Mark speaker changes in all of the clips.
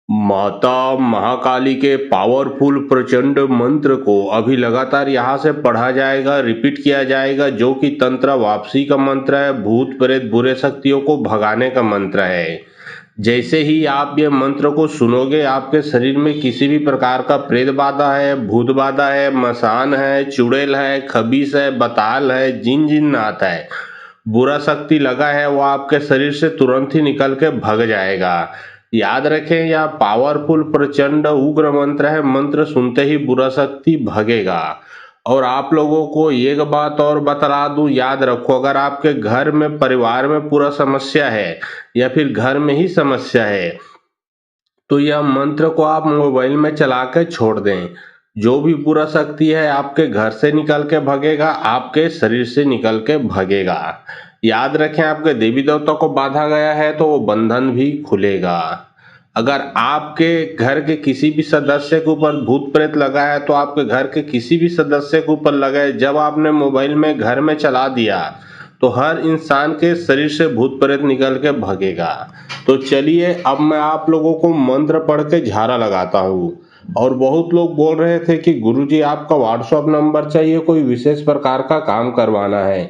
Speaker 1: माता महाकाली के पावरफुल प्रचंड मंत्र को अभी लगातार यहाँ से पढ़ा जाएगा, रिपीट किया जाएगा, जो कि तंत्र वापसी का मंत्र है, भूत प्रेत बुरे शक्तियों को भगाने का मंत्र है। जैसे ही आप ये मंत्र को सुनोगे, आपके शरीर में किसी भी प्रकार का प्रेत बाधा है, भूत बाधा है, मसान है, चुड़ैल है, खबीस है, बताल है, जिन्नात है, बुरा शक्ति लगा है, वो आपके शरीर से तुरंत ही निकल के भग जाएगा। याद रखें, यह पावरफुल प्रचंड उग्र मंत्र है। मंत्र सुनते ही बुरा शक्ति भगेगा। और आप लोगों को एक बात और बतला दूं, याद रखो, अगर आपके घर में परिवार में पूरा समस्या है या फिर घर में ही समस्या है, तो यह मंत्र को आप मोबाइल में चला के छोड़ दें। जो भी बुरा शक्ति है आपके घर से निकल के भगेगा, आपके शरीर से निकल के भगेगा। याद रखें, आपके देवी देवता को बांधा गया है तो वो बंधन भी खुलेगा। अगर आपके घर के किसी भी सदस्य के ऊपर भूत प्रेत लगा है तो आपके घर के किसी भी सदस्य के ऊपर लगा है, जब आपने मोबाइल में घर में चला दिया तो हर इंसान के शरीर से भूत प्रेत निकल के भगेगा। तो चलिए, अब मैं आप लोगों को मंत्र पढ़ के झाड़ा लगाता हूँ। और बहुत लोग बोल रहे थे कि गुरुजी आपका व्हाट्सएप नंबर चाहिए, कोई विशेष प्रकार का काम करवाना है।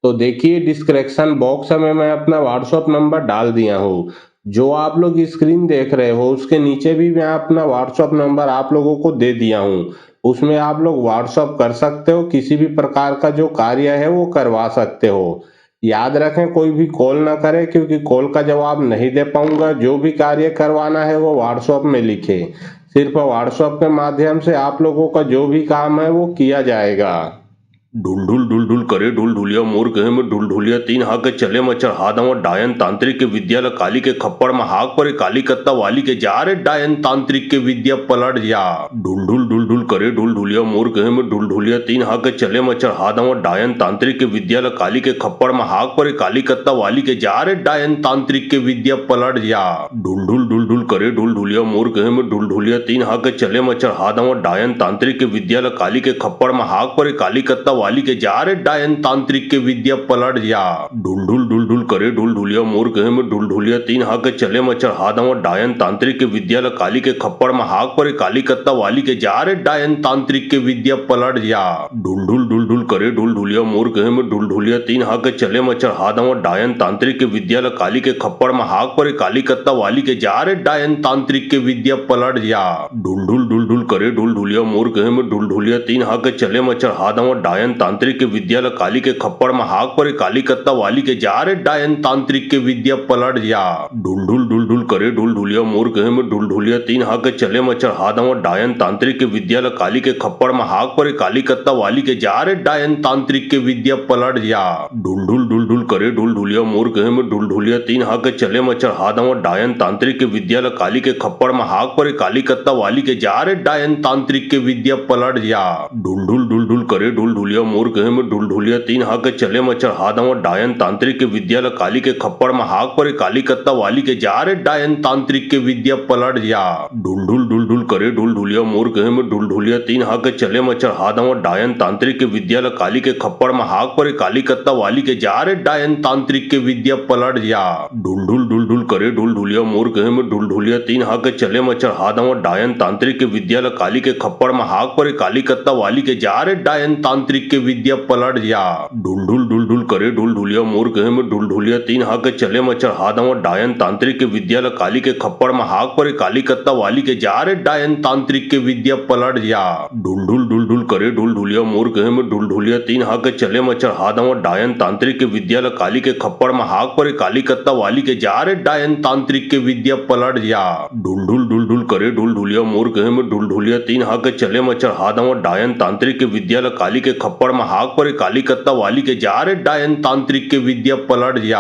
Speaker 1: तो देखिए, डिस्क्रिप्शन बॉक्स में मैं अपना व्हाट्सएप नंबर डाल दिया हूँ। जो आप लोग स्क्रीन देख रहे हो उसके नीचे भी मैं अपना व्हाट्सएप नंबर आप लोगों को दे दिया हूँ। उसमें आप लोग व्हाट्सएप कर सकते हो, किसी भी प्रकार का जो कार्य है वो करवा सकते हो। याद रखें, कोई भी कॉल ना करे, क्योंकि कॉल का जवाब नहीं दे पाऊंगा। जो भी कार्य करवाना है वो व्हाट्सएप में लिखे। सिर्फ व्हाट्सएप के माध्यम से आप लोगों का जो भी काम है वो किया जाएगा। ढुलढुल ढुलढुल करे ढुलढुलिया मोर कहे में ढुलढुलिया तीन हाथ चले मच्छर हादम डायन तांत्रिक के विद्या काली के खप्पड़ में हाक पर काली कत्ता वाली के जा रे डायन तांत्रिक के विद्या पलट जा। ढुलढुल ढुलढुल करे ढुलढुलिया मोर कहे में ढुलढुलिया तीन हाथ चले मच्छर हादम डायन तांत्रिक के विद्या काली के खप्पड़ में हाक पर काली कत्ता वाली के जा रे डायन तांत्रिक के विद्या पलट जा। ढुलढुल ढुलढुल करे ढुलढुलिया मोर कहे में ढुलढुलिया तीन हाथ चले मच्छर हादम डायन तांत्रिक के विद्या काली के खप्पड़ में हाक पर काली कत्ता वाली के जा रे डायन तांत्रिक के विद्या पलट जा। ढुलढुल ढुलढुल करे ढुलढुलिया मोर कहे में ढुलढुलिया तीन हाथ चले मच्छर हादम डायन तांत्रिक के विद्या काली के खप्पड़ में हाक पर काली कत्ता वाली के जा रे डायन तांत्रिक के विद्या पलट जा। ढुलढुल ढुलढुल करे ढुलढुलिया मोर कहे में ढुलढुलिया तीन हाथ चले मच्छर हादम डायन तांत्रिक के विद्या काली के खप्पड़ में हाक पर काली कत्ता वाली के जा रे डायन तांत्रिक के विद्या पलट जा। ढुलढुल ढुलढुल करे ढुलढुलिया मोर कहे में ढुलढुलिया तीन हाथ चले मच्छर हादम डायन तांत्रिक के विद्या काली के खप्पड़ में हाक पर काली कत्ता वाली के जा रे डायन तांत्रिक के विद्या पलट जा। ढुलढुल ढुलढुल करे ढुलढुलिया मोर कहे में ढुलढुलिया तीन हाथ चले मच्छर हादम डायन तांत्रिक के विद्या काली के खप्पड़ में हाक पर काली कत्ता वाली के जा रे डायन तांत्रिक के विद्या पलट जा। ढुलढुल ढुलढुल करे ढुलढुलिया मोर कहे में ढुलढुलिया तीन हाथ चले मच्छर हादम डायन तांत्रिक के विद्या काली के खप्पड़ में हाक पर काली कत्ता वाली के जा रे डायन तांत्रिक के विद्या पलट जा। ढुलढुल ढुलढुल करे ढुलढुलिया मोर कहे में ढुलढुलिया तीन हाथ चले मच्छर हादम डायन तांत्रिक के विद्या काली के खप्पड़ में हाक पर काली कत्ता वाली के जा रे डायन तांत्रिक के विद्या पलट जा। ढुलढुल ढुलढुल करे ढुलढुलिया मोर कहे में ढुलढुलिया तीन हाथ चले मच्छर हादम डायन तांत्रिक के विद्या काली के खप्पड़ में हाक पर काली कत्ता वाली के जा रे डायन तांत्रिक के विद्या पलट जा। ढुलढुल ढुलढुल करे ढुलढुलिया मोर कहे में ढुलढुलिया तीन हाथ चले मच्छर हादम डायन तांत्रिक के विद्या काली के खप्पड़ में हाक पर काली कत्ता वाली के जा रे डायन तांत्रिक के विद्या पलट जा। ढुलढुल ढुलढुल करे ढुलढुलिया मोर कहे में ढुलढुलिया तीन हाथ चले मच्छर हादम डायन तांत्रिक के विद्या काली के खप्पड़ में हाक पर काली कत्ता वाली के जा रे डायन तांत्रिक के विद्या पलट जा। ढुलढुल ढुलढुल करे ढुलढुलिया मोर कहे में ढुलढुलिया तीन हाथ चले मच्छर हादम डायन तांत्रिक के विद्या काली के खप्पड़ में हाक पर काली कत्ता वाली के जा रे डायन तांत्रिक के विद्या पलट जा। ढुलढुल ढुलढुल करे ढुलढुलिया मोर कहे में ढुलढुलिया तीन हाथ चले मच्छर हादम डायन तांत्रिक के विद्या काली के खप्पड़ में हाक पर काली कत्ता वाली के जा रे डायन तांत्रिक के विद्या पलट जा।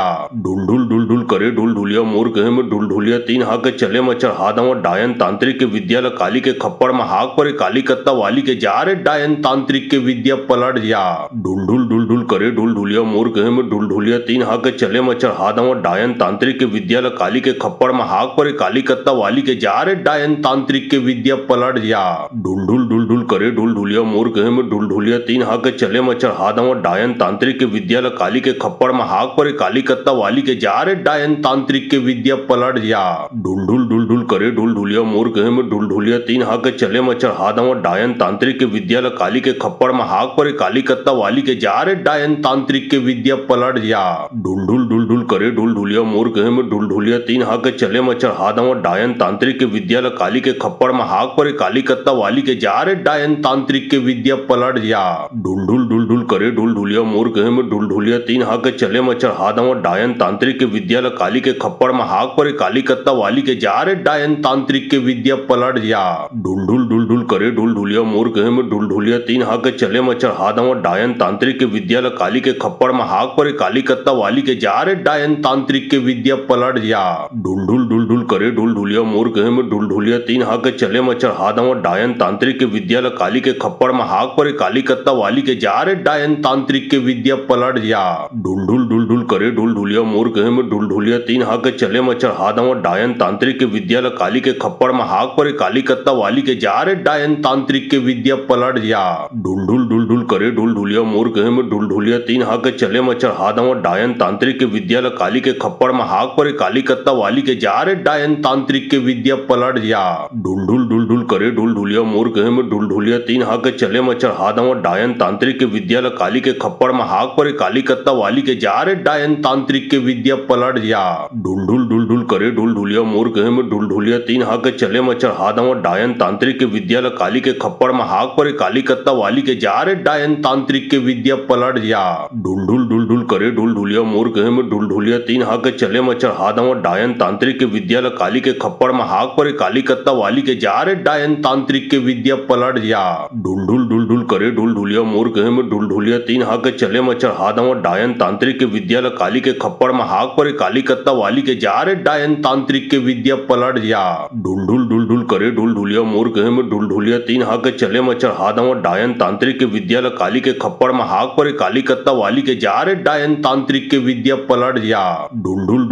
Speaker 1: ढुलढुल ढुलढुल करे ढुलढुलिया मोर कहे में ढुलढुलिया तीन हाथ चले मच्छर हादम डायन तांत्रिक के विद्या काली के खप्पड़ में हाक पर काली कत्ता वाली के जा रे डायन तांत्रिक के विद्या पलट जा। ढुलढुल ढुलढुल करे ढुलढुलिया मोर कहे में ढुलढुलिया तीन हाथ चले मच्छर हादम डायन तांत्रिक के विद्या काली के खप्पड़ में हाक पर काली कत्ता वाली के जा रे डायन तांत्रिक के विद्या पलट जा। ढुलढुल ढुलढुल करे ढुलढुलिया मोर कहे में ढुलढुलिया तीन हाथ चले मच्छर हादम डायन तांत्रिक के विद्या काली के खप्पड़ में हाक पर काली कत्ता वाली के जा रे डायन तांत्रिक के विद्या पलट जा। ढुलढुल ढुल ढुल करे ढुल ढुलिया मोर कहे में ढुल ढुलिया तीन हाक चले मच्छर हादव डायन तांत्रिक के विद्या काली के खप्पड़ में हाक पर काली कत्ता वाली के जा रे डायन तांत्रिक के विद्या पलट जा। ढुल ढुल ढुल करे ढुल ढुलिया मोर कहे में ढुल ढुलिया तीन हाक चले मच्छर हादव डायन तांत्रिक के विद्या काली के खप्पड़ में हाक पर काली कत्ता वाली के जा रे डायन तांत्रिक के विद्या पलट जा। ढुल ढुल करे ढुल ढुलिया मोर कहे में ढुल ढुलिया तीन हाक चले मच्छर हादव डायन तांत्रिक के विद्या काली के खप्पड़ में हाक पर काली कत्ता वाली के जा रे डायन तांत्रिक के विद्या पलट जा। ढुल करे ढुल ढुलिया मोर कहे में ढुल ढुलिया तीन हाक चले मच्छर हादव डायन तांत्रिक के विद्या काली के खप्पड़ में हाक पर काली कत्ता वाली के जा रे डायन तांत्रिक के विद्या पलट जा। ढुल करे ढुल ढुलिया मोर कहे में ढुल ढुलिया तीन हाक चले मच्छर हादव डायन तांत्रिक के विद्या काली के खप्पड़ में हाक पर काली कत्ता वाली के जा रे डायन तांत्रिक के विद्या पलट जा। ढुल करे ढुल ढुलिया मोर कहे में ढुल ढुलिया तीन हाक चले मच्छर हादव डायन तांत्रिक के विद्या काली के खप्पड़ में हाक पर काली कत्ता वाली के जा रे डायन तांत्रिक के विद्या पलट जा। ढुल करे ढुल ढुलिया मोर कहे में ढुल ढुलिया तीन हाक चले मच्छर हादव डायन तांत्रिक के विद्या काली के खप्पड़ में हाक पर काली कत्ता वाली के जा रे डायन तांत्रिक के विद्या पलट जा। ढुल करे ढुल ढुलिया मोर कहे में ढुल ढुलिया तीन हाक चले मच्छर हादव डायन तांत्रिक के विद्या काली के खप्पड़ में हाक पर काली कत्ता वाली के जा रे डायन तांत्रिक के विद्या पलट जा। ढुल करे ढुल ढुलिया मोर कहे में ढुल ढुलिया तीन हाक चले मच्छर हादव डायन तांत्रिक के विद्या काली के खप्पड़ में हाक पर काली कत्ता वाली के जा रे डायन तांत्रिक के विद्या पलट जा। ढुल करे ढुल ढुलिया मोर कहे में ढुल ढुलिया तीन हाक चले मच्छर हादव डायन तांत्रिक के विद्या काली के खप्पड़ में हाक पर काली कत्ता वाली के जा रे डायन तांत्रिक के विद्या पलट जा। ढुल करे ढुल ढुलिया मोर कहे में ढुल ढुलिया तीन हाक चले मच्छर हादव डायन तांत्रिक के विद्या काली के खप्पड़ में हाक पर काली कत्ता वाली के जा रे डायन तांत्रिक के विद्या पलट जा। ढुल करे ढुल ढुलिया मोर कहे में ढुल ढुलिया तीन हाक चले मच्छर हादव डायन तांत्रिक के विद्या काली के खप्पड़ में हाक पर काली कत्ता वाली के जा रे डायन तांत्रिक के विद्या पलट जा।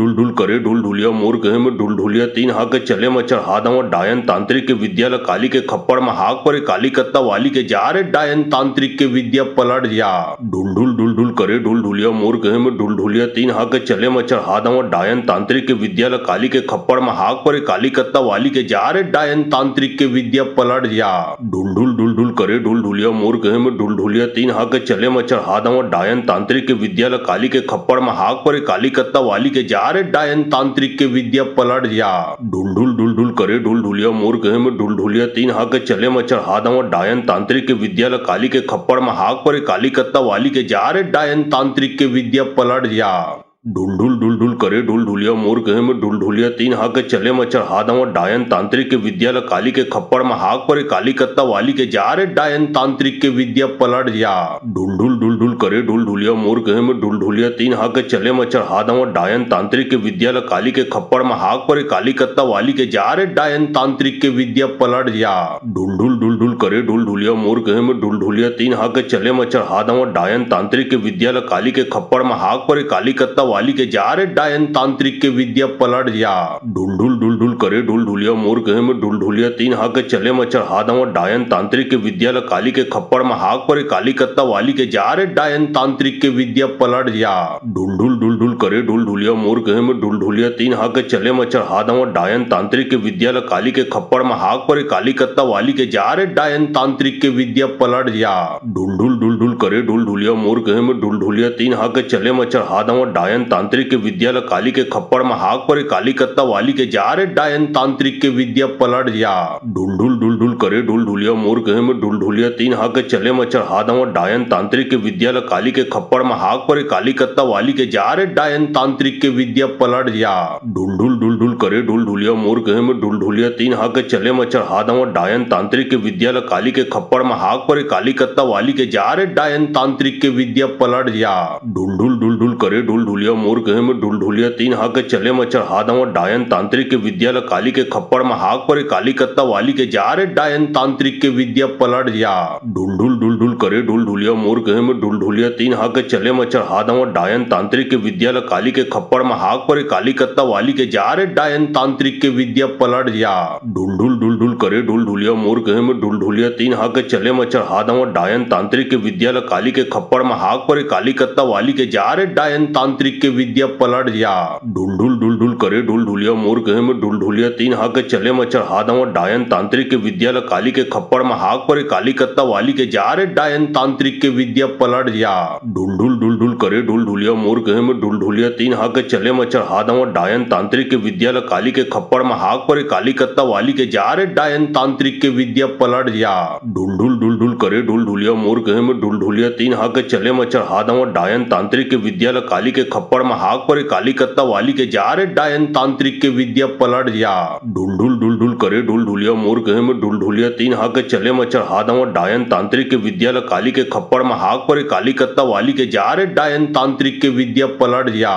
Speaker 1: ढुल करे ढुल ढुलिया मोर कहे में ढुल ढुलिया तीन हाक चले मच्छर हादव डायन तांत्रिक के विद्या काली के खप्पड़ में हाक पर काली कत्ता वाली के जा रे डायन तांत्रिक के विद्या पलट जा। ढुल करे ढुल ढुलिया मोर कहे में ढुल ढुलिया तीन हाक चले मच्छर हादव डायन तांत्रिक के विद्या काली के खप्पड़ में हाक पर काली कत्ता वाली के जा रे डायन तांत्रिक के विद्या पलट जा। ढुल करे ढुल ढुलिया मोर कहे में ढुल ढुलिया तीन हाक चले मच्छर हादव डायन तांत्रिक के विद्या काली के खप्पड़ में हाक पर काली कत्ता वाली के जा रे डायन तांत्रिक के विद्या पलट जा। ढुल करे ढुल ढुलिया मोर कहे में ढुल ढुलिया तीन हाक चले मच्छर हादव डायन तांत्रिक के विद्या काली के खप्पड़ में हाक पर काली कत्ता वाली के जा रे डायन तांत्रिक के विद्या पलट जा। ढुल करे ढुल ढुलिया मोर कहे में ढुल ढुलिया तीन हाक चले मच्छर हादव डायन तांत्रिक के विद्या काली के खप्पड़ में हाक पर काली कत्ता वाली के जा रे डायन तांत्रिक के विद्या पलट जा। ढुल करे ढुल ढुलिया मोर कहे में ढुल ढुलिया तीन हाक चले मच्छर हादव डायन तांत्रिक के विद्या काली के खप्पड़ में हाक पर काली कत्ता वाली के जा रे डायन तांत्रिक के विद्या पलट जा। ढुल करे ढुल ढुलिया मोर कहे में ढुल ढुलिया तीन हाक चले मच्छर हादव डायन तांत्रिक के विद्या काली के खप्पड़ में हाक पर काली कत्ता वाली के जा रे डायन तांत्रिक के विद्या पलट जा। ढुल करे ढुल ढुलिया मोर कहे में ढुल ढुलिया तीन हाक चले मच्छर हादव डायन तांत्रिक के विद्या काली के खप्पड़ में हाक पर काली कत्ता वाली के जा रे डायन तांत्रिक के विद्या पलट जा। ढुल करे ढुल ढुलिया मोर कहे में ढुल ढुलिया तीन हाक चले मच्छर हादव डायन तांत्रिक के विद्या काली के खप्पड़ में हाक पर काली कत्ता वाली के जा रे डायन तांत्रिक के विद्या पलट जा। ढुल करे ढुल ढुलिया मोर कहे में ढुल ढुलिया तीन हाक चले मच्छर हादव डायन तांत्रिक के विद्या काली के खप्पड़ में हाक पर काली कत्ता वाली के जा रे डायन तांत्रिक के विद्या पलट जा। ढुल करे ढुल ढुलिया मोर कहे में ढुल ढुलिया तीन हाक चले मच्छर हादव डायन तांत्रिक के विद्या काली के खप्पड़ में हाक पर काली कत्ता वाली के जा रे डायन तांत्रिक के विद्या पलट जा। ढुल करे ढुल ढुलिया मोर कहे में ढुल ढुलिया तीन हाक चले मच्छर हादव डायन तांत्रिक के विद्या काली के खप्पड़ में हाक पर काली कत्ता वाली के जा रे डायन तांत्रिक के विद्या पलट जा। ढुल करे ढुल ढुलिया मोर कहे में ढुल ढुलिया तीन हाक चले मच्छर हादव डायन तांत्रिक के विद्या काली के खप्पड़ में हाक पर काली कत्ता वाली के जा रे डायन तांत्रिक के विद्या पलट जा। ढुल करे ढुल ढुलिया मोर कहे में ढुल ढुलिया तीन हाक चले मच्छर हादव डायन तांत्रिक के विद्या काली के खप्पड़ में हाक पर काली कत्ता वाली के जा रे डायन तांत्रिक के विद्या पलट जा। ढुल करे ढुल ढुलिया मोर कहे में ढुल ढुलिया तीन हाक चले मच्छर हादव डायन तांत्रिक के विद्या काली के खप्पड़ में हाक पर काली कत्ता वाली के जा रे डायन तांत्रिक के विद्या पलट जा। ढुल करे ढुलढुलिया मोर कहे में ढुलढुलिया तीन हाक चले मच्छर हादवा डायन तांत्रिक के विद्या काली के खप्पड़ में हाक पर काली कत्ता वाली के जा रे डायन तांत्रिक के विद्या पलट जा ढुल करे ढुलढुलिया मोर कहे में ढुलढुलिया तीन हाक चले मच्छर हादवा डायन तांत्रिक के विद्या काली के खप्पड़ में हाक पर काली कत्ता वाली के जा रे डायन तांत्रिक के विद्या पलट जा ढुल करे ढुलढुलिया मोर कहे में ढुलढुलिया तीन हाक चले मच्छर हादवा डायन तांत्रिक के विद्या काली के खप्पड़ में हाक पर काली कत्ता वाली के जा रे डायन तांत्रिक के विद्या पलट जा ढुल करे ढुलढुलिया मोर कहे में ढुलढुलिया तीन हाक चले मच्छर हादवा डायन तांत्रिक के विद्या काली के खप्पड़ में हाक पर काली कत्ता वाली के जा रे डायन तांत्रिक के विद्या पलट जा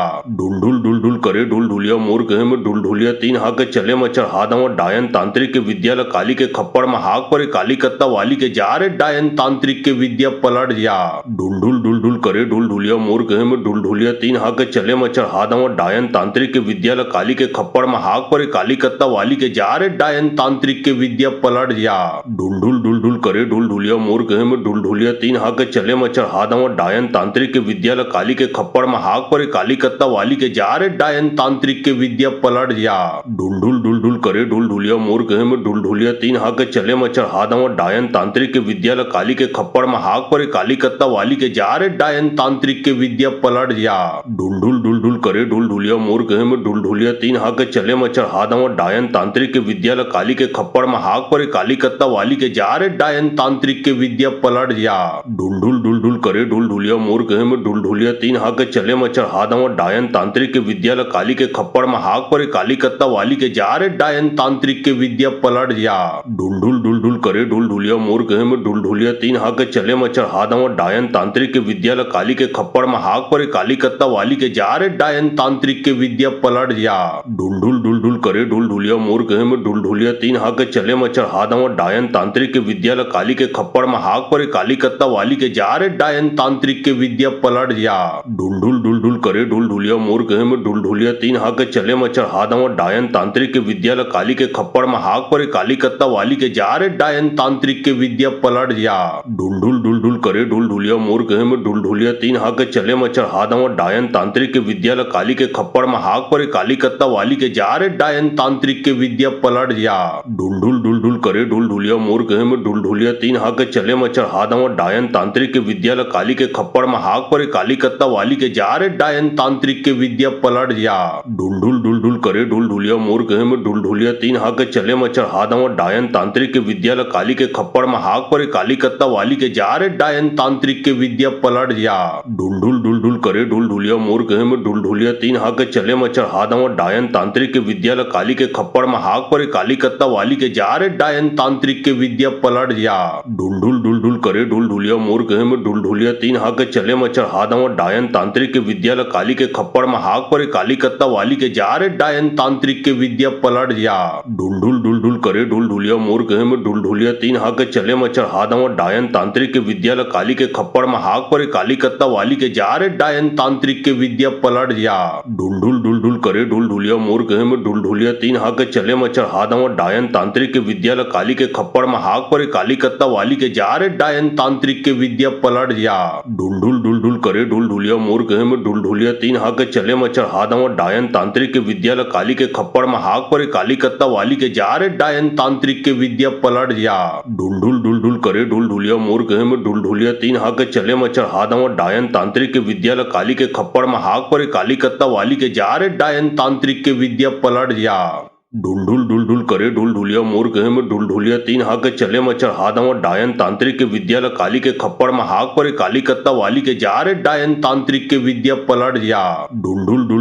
Speaker 1: ढुल करे ढुलढुलिया मोर कहे में ढुलढुलिया तीन हाक चले मच्छर हादवा डायन तांत्रिक के विद्या काली के खप्पड़ में हाक पर काली कत्ता वाली के जा रे डायन तांत्रिक के विद्या पलट जा ढुल करे ढुलढुलिया मोर कहे में ढुलढुलिया तीन हाक चले मच्छर हादवा डायन तांत्रिक के विद्या काली के खप्पड़ में हाक पर काली कत्ता वाली के जा रे डायन तांत्रिक के विद्या पलट जा ढुल करे ढुलढुलिया मोर कहे में ढुलढुलिया तीन हाक चले मच्छर हादवा डायन तांत्रिक के विद्या काली के खप्पड़ में हाक पर काली कत्ता वाली के जा रे डायन तांत्रिक के विद्या पलट जा ढुल करे ढुलढुलिया मोर कहे में ढुलढुलिया तीन हाक चले मच्छर हादवा डायन तांत्रिक के विद्या काली के खप्पड़ में हाक पर काली कत्ता वाली के जा रे डायन तांत्रिक के विद्या पलट जा ढुल करे ढुलढुलिया मोर कहे में ढुलढुलिया तीन हाक चले मच्छर हादवा डायन तांत्रिक के विद्या काली के खप्पड़ में हाक पर काली कत्ता वाली के जा रे डायन तांत्रिक के विद्या पलट जा ढुल करे ढुलढुलिया मोर कहे में ढुलढुलिया तीन हाक चले मच्छर हादवा डायन तांत्रिक के विद्या काली के खप्पड़ में हाक पर काली कत्ता वाली के जा रे डायन तांत्रिक के विद्या पलट जा ढुल करे ढुलढुलिया मोर कहे में ढुलढुलिया तीन हाक चले मच्छर हादवा डायन तांत्रिक के विद्या काली के खप्पड़ में हाक पर काली कत्ता वाली के जा रे डायन तांत्रिक के विद्या पलट जा ढुल करे ढुलढुलिया मोर कहे में ढुलढुलिया तीन हाक चले मच्छर हादवा डायन तांत्रिक के विद्या काली के खप्पड़ में हाक पर काली कत्ता वाली के जा रे डायन तांत्रिक के विद्या पलट जा ढुल करे ढुलढुलिया मोर कहे में ढुलढुलिया तीन हाक चले मच्छर हादवा डायन तांत्रिक के विद्या काली के खप्पड़ में हाक पर काली कत्ता वाली के जा रे डायन तांत्रिक के विद्या पलट जा ढुल करे ढुलढुलिया मोर कहे में ढुलढुलिया तीन हाक चले मच्छर हादवा डायन तांत्रिक के विद्या काली के खप्पड़ में हाक पर काली कत्ता वाली के जा रे डायन तांत्रिक के विद्या पलट जा ढुल करे ढुलढुलिया मोर कहे में ढुलढुलिया तीन हाक चले मच्छर हादवा डायन तांत्रिक के विद्या काली के खप्पड़ में हाक पर काली कत्ता वाली के जा रे डायन तांत्रिक के विद्या पलट जा ढुल करे ढुलढुलिया मोर कहे में ढुलढुलिया तीन हाक चले मच्छर हादवा डायन तांत्रिक के विद्या काली के खप्पड़ में हाक पर काली कत्ता वाली के जा रे डायन तांत्रिक के विद्या पलट जा ढुल करे ढुलढुलिया मोर कहे में ढुलढुलिया तीन हाक चले मच्छर हादवा डायन तांत्रिक के विद्या काली के खप्पड़ में हाक पर काली कत्ता वाली के जा रे डायन तांत्रिक के विद्या पलट जा ढुल करे ढुलढुलिया मोर कहे में ढुलढुलिया तीन हाक चले मच्छर हादवा डायन तांत्रिक के विद्या काली के खप्पड़ में हाक पर काली कत्ता वाली के जा रे डायन तांत्रिक के विद्या पलट जा ढुल करे ढुलढुलिया मोर कहे में ढुलढुलिया तीन हाक चले मच्छर हादवा डायन तांत्रिक के विद्या काली के खप्पड़ में हाक पर काली कत्ता वाली के जा रे डायन तांत्रिक के विद्या पलट जा ढुल करे ढुलढुलिया मोर कहे में ढुलढुलिया तीन हाक चले मच्छर हादवा डायन तांत्रिक के विद्या काली के खप्पड़ में हाक पर काली कत्ता वाली के जा रे डायन तांत्रिक के विद्या पलट जा ढुल करे ढुलढुलिया मोर कहे में ढुलढुलिया तीन हाक चले मच्छर हादवा डायन तांत्रिक के विद्या काली के खप्पड़ में हाक पर काली कत्ता वाली के जा रे डायन तांत्रिक के विद्या पलट जा ढुल करे ढुलढुलिया मोर कहे में ढुलढुलिया तीन हाक चले मच्छर हादवा डायन तांत्रिक के विद्या काली के खप्पड़ में हाक पर काली कत्ता वाली के जा रे डायन तांत्रिक के विद्या पलट जा ढुल करे ढुलढुलिया मोर कहे में ढुलढुलिया तीन हाक चले मच्छर हादवा डायन तांत्रिक के विद्या काली के खप्पड़ में हाक पर काली कत्ता वाली के जा रे डायन तांत्रिक के विद्या पलट जा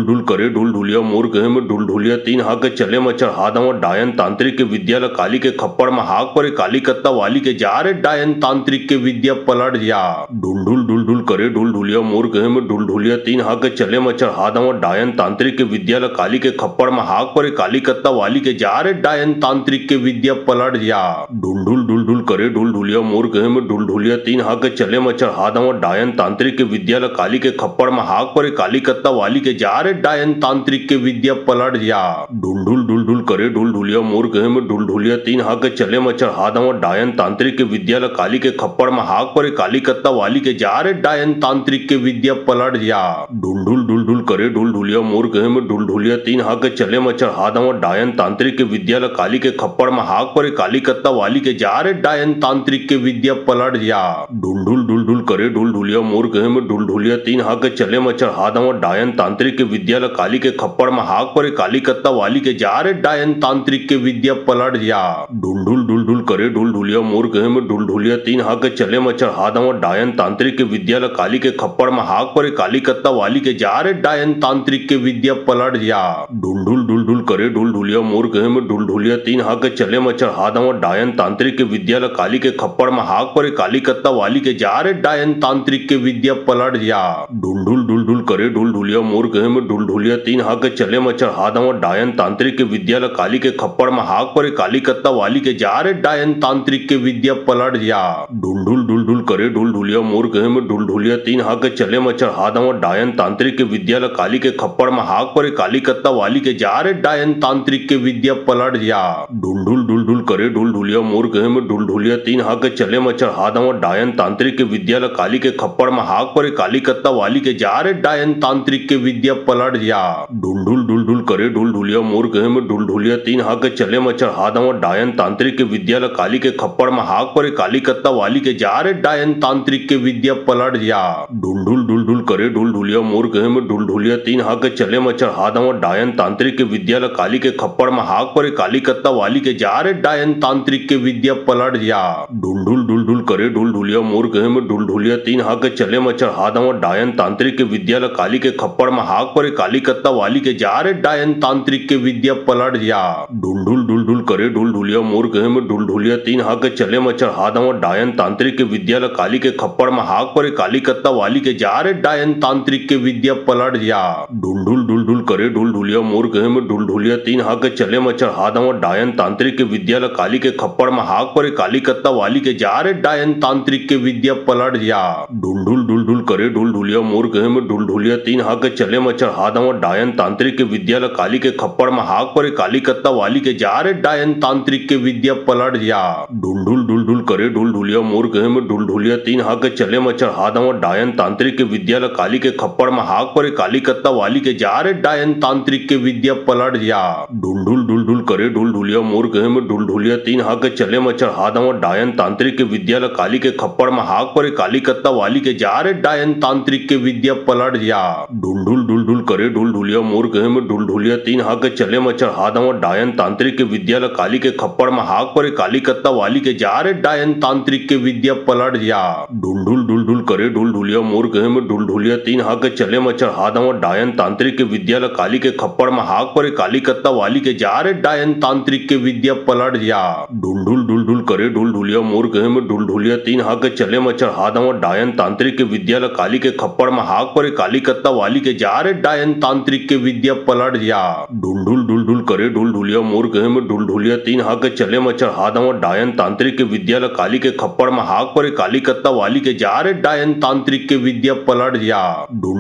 Speaker 1: ढुल करे ढुलढुलिया मोर कहे में ढुलढुलिया तीन हाक चले मच्छर हादवा डायन तांत्रिक के विद्या काली के खप्पड़ में हाक पर काली कत्ता वाली के जा रे डायन तांत्रिक के विद्या पलट जा ढुल करे ढुलढुलिया मोर कहे में ढुलढुलिया तीन हाक चले मच्छर हादवा डायन तांत्रिक के विद्या काली के खप्पड़ में हाक पर काली कत्ता वाली के जा रे डायन तांत्रिक के विद्या पलट जा ढुल करे ढुलढुलिया मोर कहे में ढुलढुलिया तीन हाक चले मच्छर हादवा डायन तांत्रिक के विद्या काली के खप्पड़ में हाक पर काली कत्ता वाली के जा रे डायन तांत्रिक के विद्या पलट जा ढुल करे ढुलढुलिया मोर कहे में ढुलढुलिया तीन हाक चले मच्छर हादवा डायन तांत्रिक के विद्या काली के खप्पड़ में हाक पर काली कत्ता वाली के जा रे डायन तांत्रिक के विद्या पलट जा ढुल करे ढुलढुलिया मोर कहे में ढुलढुलिया तीन हाक चले मच्छर हादम डायन तांत्रिक के विद्यालय काली के खप्पड़ में हाक पर काली कत्ता वाली के जा रे डायन तांत्रिक के विद्या पलट जा ढुलढुल ढुलढुल करे ढुलढुलिया मोर कहे में ढुलढुलिया तीन हाक चले मच्छर हादम डायन तांत्रिक के विद्यालय काली के खप्पड़ में हाक पर काली कत्ता वाली के जा रे डायन तांत्रिक के विद्या पलट जा ढुलढुल ढुलढुल करे ढुलढुलिया मोर कहे में ढुलढुलिया तीन हाक चले मच्छर हादम डायन तांत्रिक के विद्यालय काली के खप्पड़ में हाक पर काली कत्ता वाली के जा रे डायन तांत्रिक के विद्या पलट जा ढुलढुल ढुलढुल करे ढुलढुलिया मोर कहे में ढुलढुलिया तीन हाक चले मच्छर हादम डायन तांत्रिक के विद्यालय काली के खप्पड़ में हाक पर काली कत्ता वाली के जा रे डायन तांत्रिक के विद्या पलट जा ढुलढुल ढुलढुल करे ढुलढुलिया मोर कहे में ढुलढुलिया तीन हाक चले मच्छर हादम डायन तांत्रिक के विद्यालय काली के खप्पड़ में हाक पर काली कत्ता वाली के जा रे डायन तांत्रिक के विद्या पलट जा ढुलढुल ढुलढुल करे ढुलढुलिया मोर कहे में ढुलढुलिया तीन हाक चले मच्छर हादम डायन तांत्रिक के विद्यालय काली के खप्पड़ में हाक पर काली कत्ता वाली के जा रे डायन तांत्रिक के विद्या पलट जा ढुलढुल ढुलढुल करे ढुलढुलिया मोर कहे में ढुलढुलिया तीन हाक चले मच्छर हादम डायन तांत्रिक के विद्यालय काली के खप्पड़ में हाक पर काली कत्ता वाली के जा रे डायन तांत्रिक के विद्या पलट जा ढुलढुल ढुलढुल करे ढुलढुलिया मोर कहे में ढुलढुलिया तीन हाक चले मच्छर हादम डायन तांत्रिक के विद्यालय काली के खप्पड़ में हाक पर काली कत्ता वाली के जा रे डायन तांत्रिक के विद्या पलट जा ढुलढुल ढुलढुल करे ढुलढुलिया मोर कहे में ढुलढुलिया तीन हाक चले मच्छर हादम डायन तांत्रिक के विद्यालय काली के खप्पड़ में हाक पर काली कत्ता वाली के जा रे डायन तांत्रिक के विद्या पलट जा ढुलढुल ढुलढुल करे ढुलढुलिया मोर कहे में ढुलढुलिया तीन हाक चले मच्छर हादम डायन तांत्रिक के विद्यालय काली के खप्पड़ में हाक पर काली कत्ता वाली के जा रे डायन तांत्रिक के विद्या पलट जा ढुलढुल ढुलढुल करे ढुलढुलिया मोर कहे में ढुलढुलिया तीन हाक चले मच्छर हादम डायन तांत्रिक के विद्यालय काली के खप्पड़ में हाक पर काली कत्ता वाली के जा रे डायन तांत्रिक के विद्या पलट जा ढुलढुल ढुलढुल करे ढुलढुलिया मोर कहे में ढुलढुलिया तीन हाक चले मच्छर हादम डायन तांत्रिक के विद्यालय काली के खप्पड़ में हाक पर काली कत्ता वाली के जा रे डायन तांत्रिक के विद्या पलट जा ढुलढुल ढुलढुल करे ढुलढुलिया मोर कहे में ढुलढुलिया तीन हाक चले मच्छर हादम डायन तांत्रिक के विद्यालय काली के खप्पड़ में हाक पर काली कत्ता वाली के जा रे डायन तांत्रिक के विद्या पलट जा ढुलढुल ढुलढुल करे ढुलढुलिया मोर कहे में ढुलढुलिया तीन हाक चले मच्छर हादम डायन तांत्रिक के विद्यालय काली के खप्पड़ में हाक पर काली कत्ता वाली के जा रे डायन तांत्रिक के विद्या पलट जा ढुलढुल ढुलढुल करे ढुलढुलिया मोर कहे में ढुलढुलिया तीन हाक चले मच्छर हादम डायन तांत्रिक के विद्यालय काली के खप्पड़ में हाक पर काली कत्ता वाली के जा रे डायन तांत्रिक के विद्या पलट जा ढुलढुल ढुलढुल करे ढुलढुलिया मोर कहे में ढुलढुलिया तीन हाक चले मच्छर हादम डायन तांत्रिक के विद्यालय काली के खप्पड़ में हाक पर काली कत्ता वाली के जा रे डायन तांत्रिक के विद्या पलट जा ढुलढुल ढुलढुल करे ढुलढुलिया मोर कहे में ढुलढुलिया तीन हाक चले मच्छर हादम डायन तांत्रिक के विद्यालय काली के खप्पड़ में हाक पर काली कत्ता वाली के जा रे डायन तांत्रिक के विद्या पलट जा ढुलढुल ढुलढुल करे ढुलढुलिया मोर कहे में ढुलढुलिया तीन हाक चले मच्छर हादम डायन तांत्रिक के विद्यालय काली के खप्पड़ में हाक पर काली कत्ता वाली के जा रे डायन तांत्रिक के विद्या पलट जा ढुलढुल ढुलढुल करे ढुलढुलिया मोर कहे में ढुलढुलिया तीन हाक चले मच्छर हादम डायन तांत्रिक के विद्यालय काली के खप्पड़ में हाक पर काली कत्ता वाली के जा रे डायन तांत्रिक के विद्या पलट जा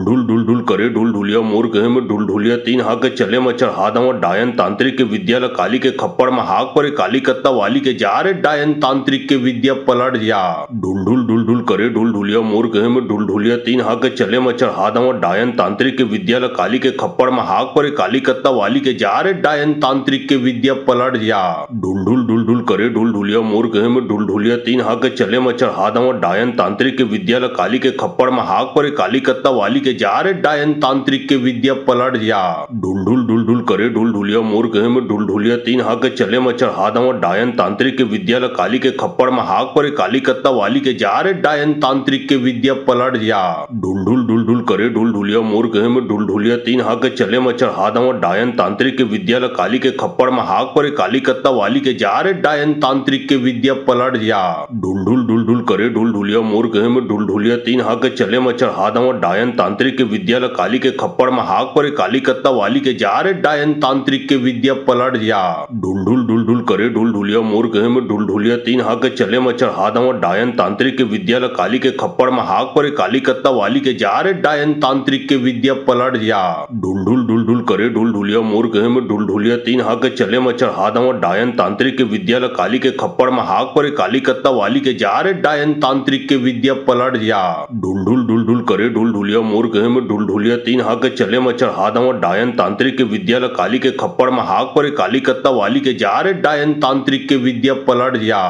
Speaker 1: ढुलढुल ढुलढुल करे ढुलढुलिया मोर कहे में ढुलढुलिया तीन हाक चले मच्छर हादम डायन तांत्रिक के विद्यालय काली के खप्पड़ में हाक पर काली कत्ता वाली के जा रे डायन तांत्रिक के विद्या पलट जा ढुलढुल ढुलढुल करे ढुलढुलिया मोर कहे में ढुलढुलिया तीन हाक चले मच्छर हादम डायन तांत्रिक के विद्यालय काली के खप्पड़ में हाक पर काली कत्ता वाली के जा रे डायन तांत्रिक के विद्या पलट जा ढुलढुल ढुलढुल करे ढुलढुलिया मोर कहे में ढुलढुलिया तीन हाक चले मच्छर हादम डायन तांत्रिक के विद्यालय काली के खप्पड़ में हाक पर काली कत्ता वाली के जा रे डायन तांत्रिक के विद्या पलट जा ढुलढुल ढुलढुल करे ढुलढुलिया मोर कहे में ढुलढुलिया तीन हाक चले मच्छर हादम डायन तांत्रिक के विद्यालय काली के खप्पड़ में हाक पर काली कत्ता वाली के जा रे डायन तांत्रिक के विद्या पलट जा ढुलढुल ढुलढुल करे ढुलढुलिया मोर कहे में ढुलढुलिया तीन हाक चले मच्छर हादम डायन तांत्रिक के विद्यालय काली के खप्पड़ में हाक पर काली कत्ता वाली के जा रे डायन तांत्रिक के विद्या पलट जा ढुलढुल ढुलढुल करे ढुलढुलिया मोर कहे में ढुलढुलिया तीन हाक चले मच्छर हादम डायन तांत्रिक के विद्यालय काली के खप्पड़ में हाक पर काली कत्ता वाली के जा रे डायन तांत्रिक के विद्या पलट जा ढुलढुल ढुलढुल करे ढुलढुलिया मोर कहे में ढुलढुलिया तीन हाक चले मच्छर हादम डायन तांत्रिक के विद्यालय काली के खप्पड़ में हाक पर काली कत्ता वाली के जा रे डायन तांत्रिक के विद्या पलट जा ढुलढुल ढुलढुल करे ढुलढुलिया मोर कहे में ढुलढुलिया तीन हाक चले मच्छर हादम डायन तांत्रिक के विद्यालय काली के खप्पड़ में हाक पर काली कत्ता वाली के जा रे डायन डायन तांत्रिक के विद्या पलट जा। ढुलढुल ढुलढुल करे ढुलढुलिया मोर गहे में ढुलढुलिया तीन हाथ चले मच्छर हाथ डायन तांत्रिक के विद्या ल काली के खप्पड़ में हाक पर काली कत्ता वाली के जा रे डायन तांत्रिक के विद्या पलट जा।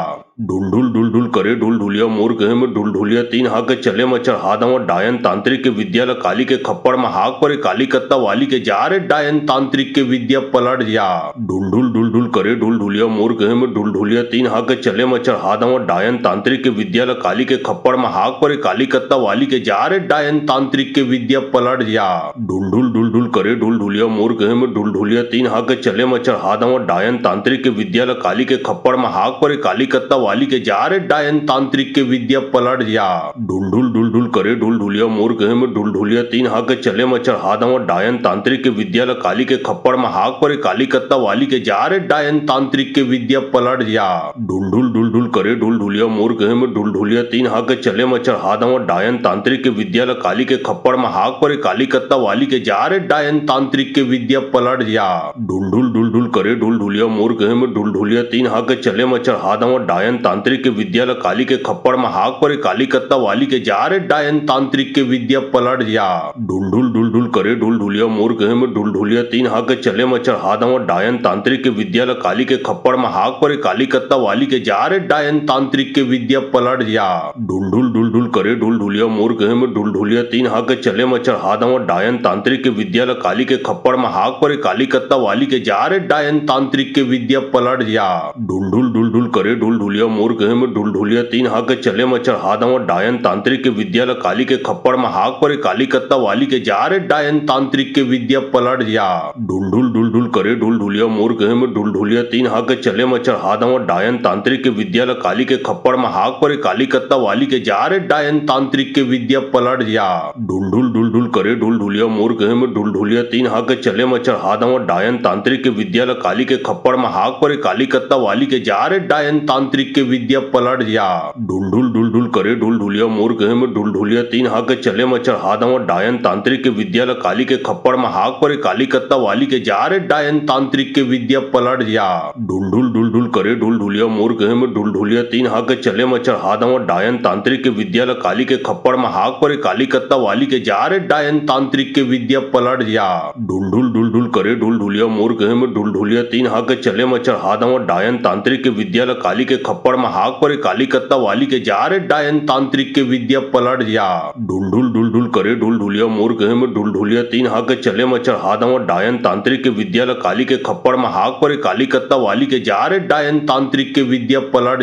Speaker 1: ढुलढुल ढुलढुल करे ढुलढुलिया मोर गहे में ढुलढुलिया तीन हाथ चले मच्छर हाथ डायन तांत्रिक के विद्या ल काली के खप्पड़ में हाक पर काली कत्ता वाली के जा रे डायन तांत्रिक के विद्या पलट जा। ढुलढुल ढुलढुल करे ढुलढुलिया मोर गहे में ढुलढुलिया तीन हाथ चले मच्छर हाथ डायन तांत्रिक के विद्या ल काली के खप्पड़ में हाक पर काली कत्ता वाली के जा रे डायन तांत्रिक के विद्या पलट जा। ढुलढुल ढुलढुल करे ढुलढुलिया मोर गहे में ढुलढुलिया तीन हाथ चले मच्छर हाथ डायन तांत्रिक के विद्या ल काली के खप्पड़ में हाक पर काली कत्ता वाली के जा रे डायन तांत्रिक के विद्या पलट जा। ढुलढुल ढुलढुल करे ढुलढुलिया मोर गहे में ढुलढुलिया तीन हाथ चले मच्छर हाथ डायन तांत्रिक के विद्या ल काली के खप्पड़ में हाक पर काली कत्ता वाली के जा रे डायन तांत्रिक के विद्या पलट जा। ढुलढुल ढुलढुल करे ढुलढुलिया मोर गहे में ढुलढुलिया तीन हाथ चले मच्छर हाथ डायन तांत्रिक के विद्या ल काली के खप्पड़ में हाक पर काली कत्ता वाली के जा रे डायन तांत्रिक के विद्या पलट जा। ढुलढुल ढुलढुल करे ढुलढुलिया मोर गहे में ढुलढुलिया तीन हाथ चले मच्छर हाथ डायन तांत्रिक के विद्या ल काली के खप्पड़ में हाक पर काली कत्ता वाली के जा रे डायन तांत्रिक के विद्या पलट जा। ढुलढुल ढुलढुल करे ढुलढुलिया मोर गहे में ढुलढुलिया तीन हाथ चले मच्छर हाथ डायन तांत्रिक के विद्या ल काली के खप्पड़ में हाक पर काली कत्ता वाली के जा रे डायन तांत्रिक के विद्या पलट जा। ढुलढुल ढुलढुल करे ढुलढुलिया मोर गहे में ढुलढुलिया तीन हाथ चले मच्छर हाथ डायन तांत्रिक के विद्या ल काली के खप्पड़ में हाक पर काली कत्ता वाली के जा रे डायन तांत्रिक के विद्या पलट जा। ढुलढुल ढुलढुल करे ढुलढुलिया मोर गहे में ढुलढुलिया तीन हाथ चले मच्छर हाथ डायन तांत्रिक के विद्या ल काली के खप्पड़ में हाक पर काली कत्ता वाली के जा रे डायन तांत्रिक के विद्या पलट जा। ढुलढुल ढुलढुल करे ढुलढुलिया मोर गहे में ढुलढुलिया तीन हाथ चले मच्छर हाथ डायन तांत्रिक के विद्या ल काली के खप्पड़ में हाक पर काली कत्ता वाली के जा रे डायन तांत्रिक के विद्या पलट जा। ढुलढुल ढुलढुल करे ढुलढुलिया मोर गहे में ढुलढुलिया तीन हाथ चले मच्छर हाथ डायन तांत्रिक के विद्या ल काली के खप्पड़ में हाक पर काली कत्ता वाली के जा रे डायन तांत्रिक के विद्या पलट जा। ढुलढुल ढुलढुल करे ढुलढुलिया मोर गहे में ढुलढुलिया तीन हाथ चले मच्छर हाथ डायन तांत्रिक के विद्या ल काली के खप्पड़ में हाक पर काली कत्ता वाली के जा रे डायन तांत्रिक के विद्या पलट जा। ढुलढुल ढुलढुल करे ढुलढुलिया मोर गहे में ढुलढुलिया तीन हाथ चले मच्छर हाथ डायन तांत्रिक के विद्या ल काली के खप्पड़ में हाक पर काली कत्ता वाली के जा रे डायन तांत्रिक के विद्या पलट जा। ढुलढुल ढुलढुल करे ढुलढुलिया मोर गहे में ढुलढुलिया तीन हाथ चले मच्छर हाथ डायन तांत्रिक के विद्या ल काली के खप्पड़ में हाक पर काली कत्ता वाली के जा रे डायन तांत्रिक के विद्या पलट जा। ढुलढुल ढुलढुल करे ढुलढुलिया मोर गहे में ढुलढुलिया तीन हाथ चले मच्छर हाथ डायन तांत्रिक के विद्या ल काली के खप्पड़ में हाक पर काली कत्ता वाली के जा रे डायन तांत्रिक के विद्या पलट जा।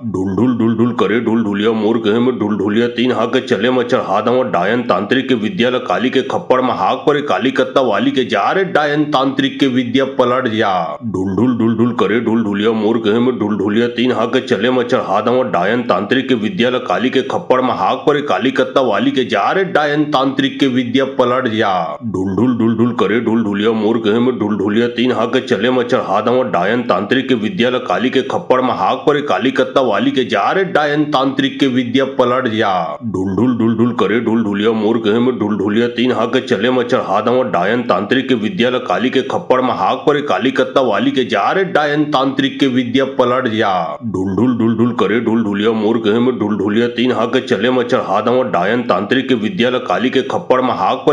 Speaker 1: ढुलढुल ढुलढुल करे ढुलढुलिया मोर गहे में ढुलढुलिया तीन हाथ चले मच्छर हाथ डायन तांत्रिक के विद्या ल काली के खप्पड़ में हाक पर काली कत्ता वाली के जा रे डायन तांत्रिक के विद्या पलट जा। ढुलढुल ढुलढुल करे ढुलढुलिया मोर गहे में ढुलढुलिया तीन हाथ चले मच्छर हाथ डायन तांत्रिक के विद्या ल काली के खप्पड़ में हाक पर काली कत्ता वाली के जा रे डायन तांत्रिक के विद्या पलट जा। ढुलढुल ढुलढुल करे ढुलढुलिया मोर गहे में ढुलढुलिया तीन हाथ चले मच्छर हाथ डायन तांत्रिक के विद्या ल काली के खप्पड़ में हाक पर काली कत्ता वाली के जा रे डायन तांत्रिक के विद्या पलट जा। ढुलढुल ढुलढुल करे ढुलढुलिया मोर गहे में ढुलढुलिया तीन हाथ चले मच्छर हाथ डायन तांत्रिक के विद्या ल काली के खप्पड़ में हाक पर काली कत्ता वाली के जा रे डायन तांत्रिक के विद्या पलट जा। ढुलढुल ढुलढुल करे ढुलढुलिया मोर गहे में ढुलढुलिया तीन हाथ चले मच्छर हाथ डायन तांत्रिक के विद्या ल काली के खप्पड़ में हाक पर काली कत्ता वाली के जा रे डायन तांत्रिक के विद्या पलट जा। ढुलढुल ढुलढुल करे ढुलढुलिया मोर गहे में ढुलढुलिया तीन हाथ चले मच्छर हाथ डायन तांत्रिक के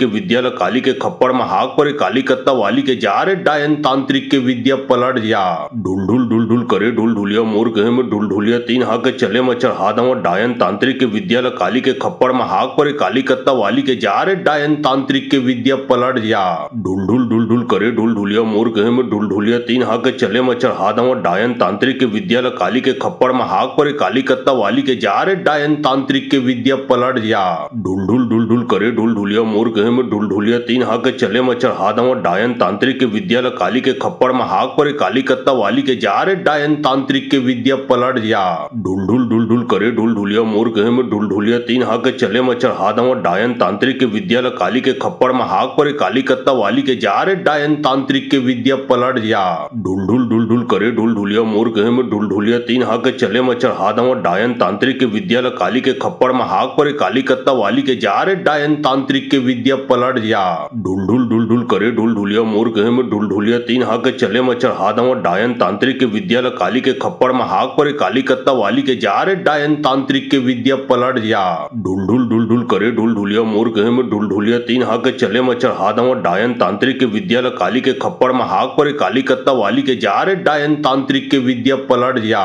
Speaker 1: विद्या ल काली के खप्पड़ में हाक पर काली कत्ता वाली के जा रे डायन तांत्रिक के विद्या पलट जा। ढुलढुल ढुलढुल करे ढुलढुलिया मोर गहे में ढुलढुलिया तीन हाथ चले मच्छर हाथ डायन तांत्रिक के विद्या ल काली के खप्पड़ में हाक पर काली कत्ता वाली के जा रे डायन तांत्रिक के विद्या पलट जा। ढुलढुल ढुलढुल करे ढुलढुलिया मोर गहे में ढुलढुलिया तीन हाथ चले मच्छर हाथ डायन तांत्रिक के विद्या ल काली के खप्पड़ में हाक पर काली कत्ता वाली के जा रे डायन तांत्रिक के विद्या पलट जा। ढुलढुल ढुलढुल करे ढुलढुलिया मोर गहे में ढुलढुलिया तीन हाथ चले मच्छर हाथ डायन तांत्रिक के विद्या ल काली के खप्पड़ में हाक पर काली कत्ता वाली के जा रे डायन तांत्रिक के विद्या पलट जा। ढुलढुल ढुलढुल करे ढुलढुलिया मोर गहे में ढुलढुलिया तीन हाथ चले मच्छर हाथ डायन तांत्रिक के विद्या ल काली के खप्पड़ में हाक पर काली कत्ता वाली के जा रे डायन तांत्रिक के विद्या पलट जा। ढुलढुल ढुलढुल ढुल करे ढुल ढुलिया मोर कहे में ढुल ढुलिया तीन हाक चले मचर हादम डायन तांत्रिक के विद्या काली के खप्पड़ में हाक पर काली कत्ता वाली के जा रे डायन तांत्रिक के विद्या पलट जा ढुल ढुल करे ढुल ढुलिया मोर कहे में ढुल ढुलिया तीन हाक चले मचर हादम डायन तांत्रिक के विद्या काली के खप्पड़ में हाक पर काली कत्ता वाली के जा रे डायन तांत्रिक के विद्या पलट जा ढुल करे ढुल ढुलिया मोर कहे में ढुल ढुलिया तीन हाक चले मचर हादम डायन तांत्रिक के विद्या काली के खप्पड़ में हाक पर काली कत्ता वाली के जा रे डायन तांत्रिक के विद्या पलट जा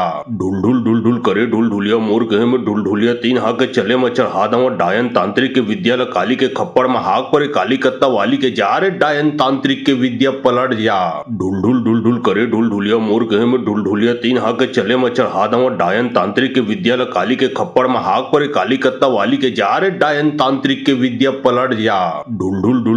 Speaker 1: ढुल करे ढुल ढुलिया मोर कहे में ढुल ढुलिया तीन हाक चले मचर हादम डायन तांत्रिक के विद्या काली के खप्पड़ में हाक पर काली कत्ता वाली के जा रे डायन तांत्रिक के विद्या पलट जा ढुल करे ढुल ढुलिया मोर कहे में ढुल ढुलिया तीन हाक चले मचर हादम डायन तांत्रिक के विद्या काली के खप्पड़ में हाक पर काली कत्ता वाली के जा रे डायन तांत्रिक के विद्या पलट जा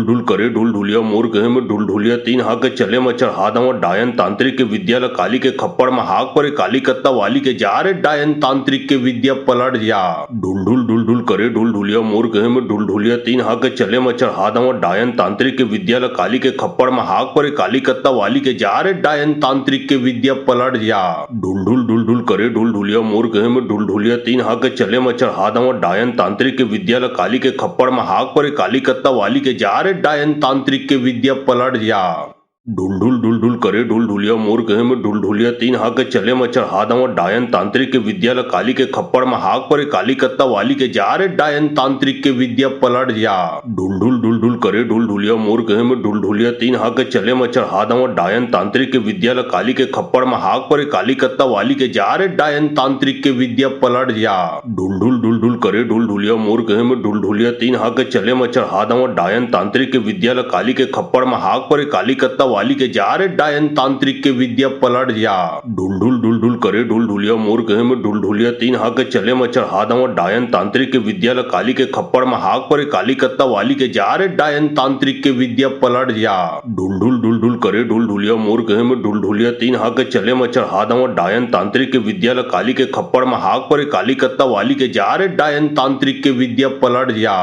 Speaker 1: ढुल करे ढुल ढुलिया मोर कहे में ढुल ढुलिया तीन हाक चले मचर हादम डायन तांत्रिक के विद्या काली के खप्पड़ में हाक पर काली कत्ता वाली के जा रे डायन तांत्रिक के विद्या पलट जा ढुल करे ढुल ढुलिया मोर कहे में ढुल ढुलिया तीन हाक चले मचर हादम डायन तांत्रिक के विद्या काली के खप्पड़ में हाक पर काली कत्ता वाली के जा रे डायन तांत्रिक के विद्या पलट जा ढुल करे ढुल ढुलिया मोर कहे में ढुल ढुलिया तीन हाक चले मचर हादम डायन तांत्रिक के विद्या काली के खप्पड़ में हाक पर काली कत्ता वाली के जा रे डायन तांत्रिक के विद्या पलट जा ढुल करे ढुल ढुलिया मोर कहे में ढुल ढुलिया तीन हाक चले मचर हादम डायन तांत्रिक के विद्या काली के खप्पड़ में हाक पर काली कत्ता वाली के जा रे डायन तांत्रिक के विद्या पलट जा ढुल करे ढुल ढुलिया मोर कहे में ढुल ढुलिया तीन हाक चले मचर हादम डायन तांत्रिक के विद्या काली के खप्पड़ में हाक पर काली कत्ता वाली के जा रे डायन तांत्रिक के विद्या पलट जा ढुल करे ढुल ढुलिया मोर कहे में ढुल ढुलिया तीन हाक चले मचर हादम डायन तांत्रिक के विद्या काली के खप्पड़ में हाक पर काली कत्ता वाली के जा रे डायन तांत्रिक के विद्या पलट जा ढुल करे ढुल ढुलिया मोर कहे में ढुल ढुलिया तीन हाक चले मचर हादम डायन तांत्रिक के विद्या काली के खप्पड़ में हाक पर काली कत्ता वाली के जा रे डायन तांत्रिक के विद्या पलट जा ढुल करे ढुल ढुलिया मोर कहे में ढुल ढुलिया तीन हाक चले मचर हादम डायन तांत्रिक के विद्या काली के खप्पड़ में हाक पर काली कत्ता वाली के जा रे डायन तांत्रिक के विद्या पलट जा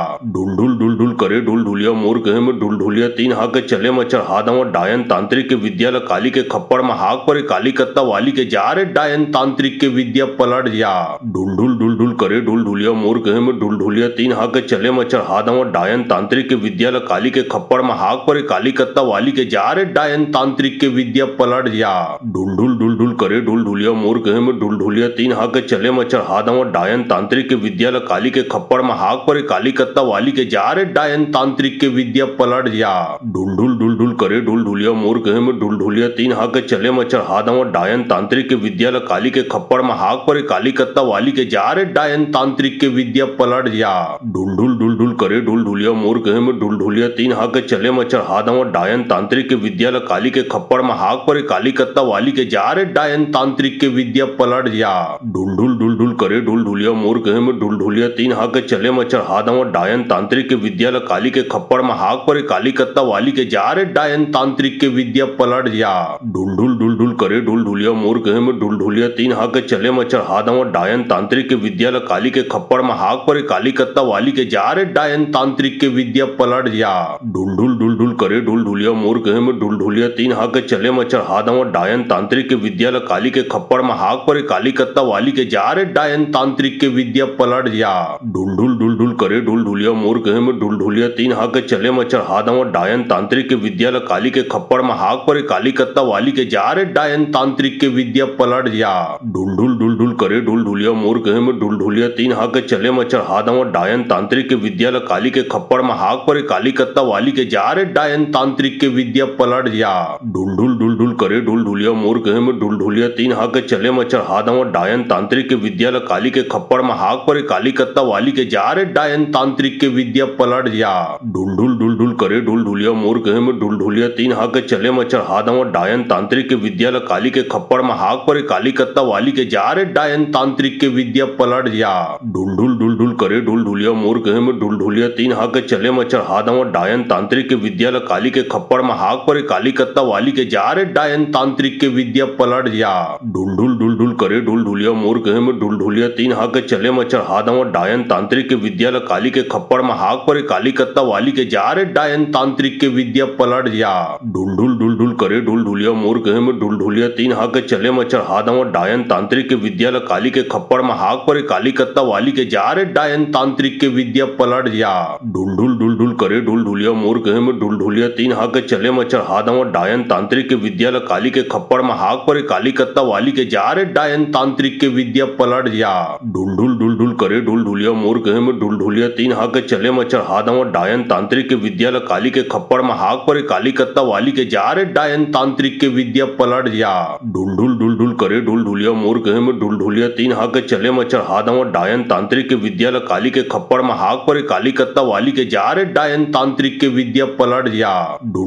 Speaker 1: ढुल करे ढुल ढुलिया मोर कहे में ढुल ढुलिया तीन हाक चले मचर हादम डायन तांत्रिक के विद्या काली के खप्पड़ में हाक पर काली कत्ता वाली के जा रे डायन तांत्रिक के विद्या पलट जा ढुल करे ढुल ढुलिया मोर कहे में ढुल ढुलिया तीन हाक चले मचर हादम डायन तांत्रिक के विद्या काली के खप्पड़ में हाक पर काली कत्ता वाली के जा रे डायन तांत्रिक के विद्या पलट जा ढुल करे ढुल ढुलिया मोर कहे में ढुल ढुलिया तीन हाक चले मचर हादम डायन तांत्रिक के विद्या काली के खप्पड़ में हाक पर काली कत्ता वाली के जा रे डायन तांत्रिक के विद्या पलट जा ढुल करे ढुल ढुलिया मोर कहे में ढुल ढुलिया तीन हाक चले मचर हादम डायन तांत्रिक के विद्या काली के खप्पड़ में हाक पर काली कत्ता वाली के जा रे डायन तांत्रिक के विद्या पलट जा ढुल करे ढुल ढुलिया मोर कहे में ढुल ढुलिया तीन हाक चले मचर हादम डायन तांत्रिक के विद्या काली के खप्पड़ में हाक पर काली कत्ता वाली के जा रे डायन तांत्रिक के विद्या पलट जा ढुल करे ढुल ढुलिया मोर कहे में ढुल ढुलिया तीन हाक चले मचर हादम डायन तांत्रिक के विद्या काली के खप्पड़ में हाक पर काली कत्ता वाली के जा रे डायन तांत्रिक के विद्या पलट जा ढुल करे ढुल ढुलिया मोर कहे में ढुल ढुलिया तीन हाक चले मचर हादम डायन तांत्रिक के विद्या काली के खप्पड़ में हाक पर काली कत्ता वाली के जा रे डायन तांत्रिक के विद्या पलट जा ढुल करे ढुल ढुलिया मोर कहे में ढुल ढुलिया तीन हाक चले मचर हादम डायन तांत्रिक के विद्या काली के खप्पड़ में हाक पर काली कत्ता वाली के जा रे डायन तांत्रिक के विद्या पलट जा ढुल करे ढुल ढुलिया मोर कहे में ढुल ढुलिया तीन हाक चले मचर हादम डायन तांत्रिक के विद्या काली के खप्पड़ में हाक पर काली कत्ता वाली के जा रे डायन तांत्रिक के विद्या पलट जा ढुल करे ढुल ढुलिया मोर कहे में ढुल ढुलिया तीन हाक चले मचर हादम डायन तांत्रिक के विद्या काली के खप्पड़ में हाक पर काली कत्ता वाली के जा रे डायन तांत्रिक के विद्या पलट जा ढुल करे ढुल ढुलिया मोर कहे में ढुल ढुलिया तीन हाक चले मचर हादम डायन तांत्रिक के विद्या काली के खप्पड़ में हाक पर काली कत्ता वाली के जा रे डायन तांत्रिक के विद्या पलट जा ढुल करे ढुल ढुलिया मोर कहे में ढुल ढुलिया तीन हाक चले मचर हादम डायन तांत्रिक के विद्या काली के खप्पड़ में हाक पर काली कत्ता वाली के जा रे डायन तांत्रिक के विद्या पलट जा ढुल करे ढुल ढुलिया मोर कहे में ढुल ढुलिया तीन हाक चले मचर हादम डायन तांत्रिक के विद्या काली के खप्पड़ में हाक पर काली कत्ता वाली के जा रे डायन तांत्रिक के विद्या पलट जा ढुल करे ढुलढुलिया मोर कहे में ढुलढुलिया तीन हाक चले मच्छर हादम डायन तांत्रिक के विद्यालय काली के खप्पड़ में हाक पर काली कत्ता वाली के जा रे डायन तांत्रिक के विद्या पलट जा ढुलढुल करे ढुलढुलिया मोर कहे में ढुलढुलिया तीन हाक चले मच्छर हादम डायन तांत्रिक के विद्यालय काली के खप्पड़ में हाक पर काली कत्ता वाली के जा रे डायन तांत्रिक के विद्या पलट जा ढुलढुल करे ढुलढुलिया मोर कहे में ढुलढुलिया तीन हाक चले मच्छर हादम डायन तांत्रिक के विद्यालय काली के खप्पड़ में हाक पर काली कत्ता वाली के जा रे डायन तांत्रिक के विद्या पलट जा ढुलढुल करे ढुलढुलिया मोर कहे में ढुलढुलिया तीन हाक चले मच्छर हादम डायन तांत्रिक के विद्यालय काली के खप्पड़ में हाक पर काली कत्ता वाली के जा रे डायन तांत्रिक के विद्या पलट जा ढुलढुल करे ढुलढुलिया मोर कहे में ढुलढुलिया तीन हाक चले मच्छर हादम डायन तांत्रिक के विद्यालय काली के खप्पड़ में हाक पर काली कत्ता वाली के जा रे डायन तांत्रिक के विद्या पलट जा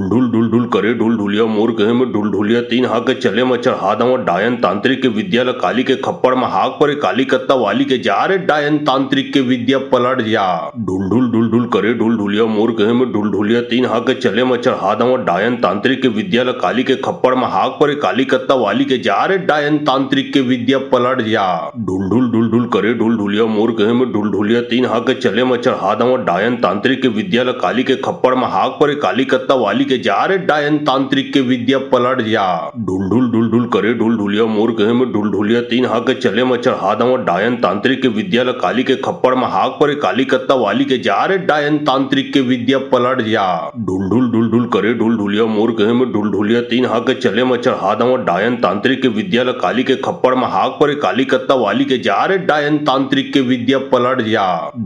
Speaker 1: ढुलढुल करे ढुलढुलिया मोर कहे में ढुलढुलिया तीन हाक चले मच्छर हादम डायन तांत्रिक के विद्यालय काली के खप्पड़ में हाक पर काली कत्ता वाली के जा रे डायन तांत्रिक के विद्या पलट जा ढुलढुल करे ढुलढुलिया मोर कहे में ढुलढुलिया तीन हाक चले मच्छर हादम डायन तांत्रिक के विद्यालय काली के खप्पड़ में हाक पर काली कत्ता वाली के जा रे डायन तांत्रिक के विद्या पलट जा ढुलढुल करे ढुलढुलिया मोर कहे में ढुलढुलिया तीन हाक चले मच्छर हादम डायन तांत्रिक के विद्यालय काली के खप्पड़ में हाक पर काली कत्ता वाली के जा रे डायन तांत्रिक के विद्या पलट जा ढुलढुल करे ढुलढुलिया मोर कहे में ढुलढुलिया तीन हाक चले मच्छर हादम डायन तांत्रिक के विद्यालय काली के खप्पड़ में हाक पर काली कत्ता वाली के जा रे डायन तांत्रिक के विद्या पलट जा ढुलढुल करे ढुलढुलिया मोर कहे में ढुलढुलिया तीन हाक चले मच्छर हादम डायन तांत्रिक के विद्यालय काली के खप्पड़ में हाक पर काली कत्ता वाली के जा रे डायन तांत्रिक के विद्या पलट जा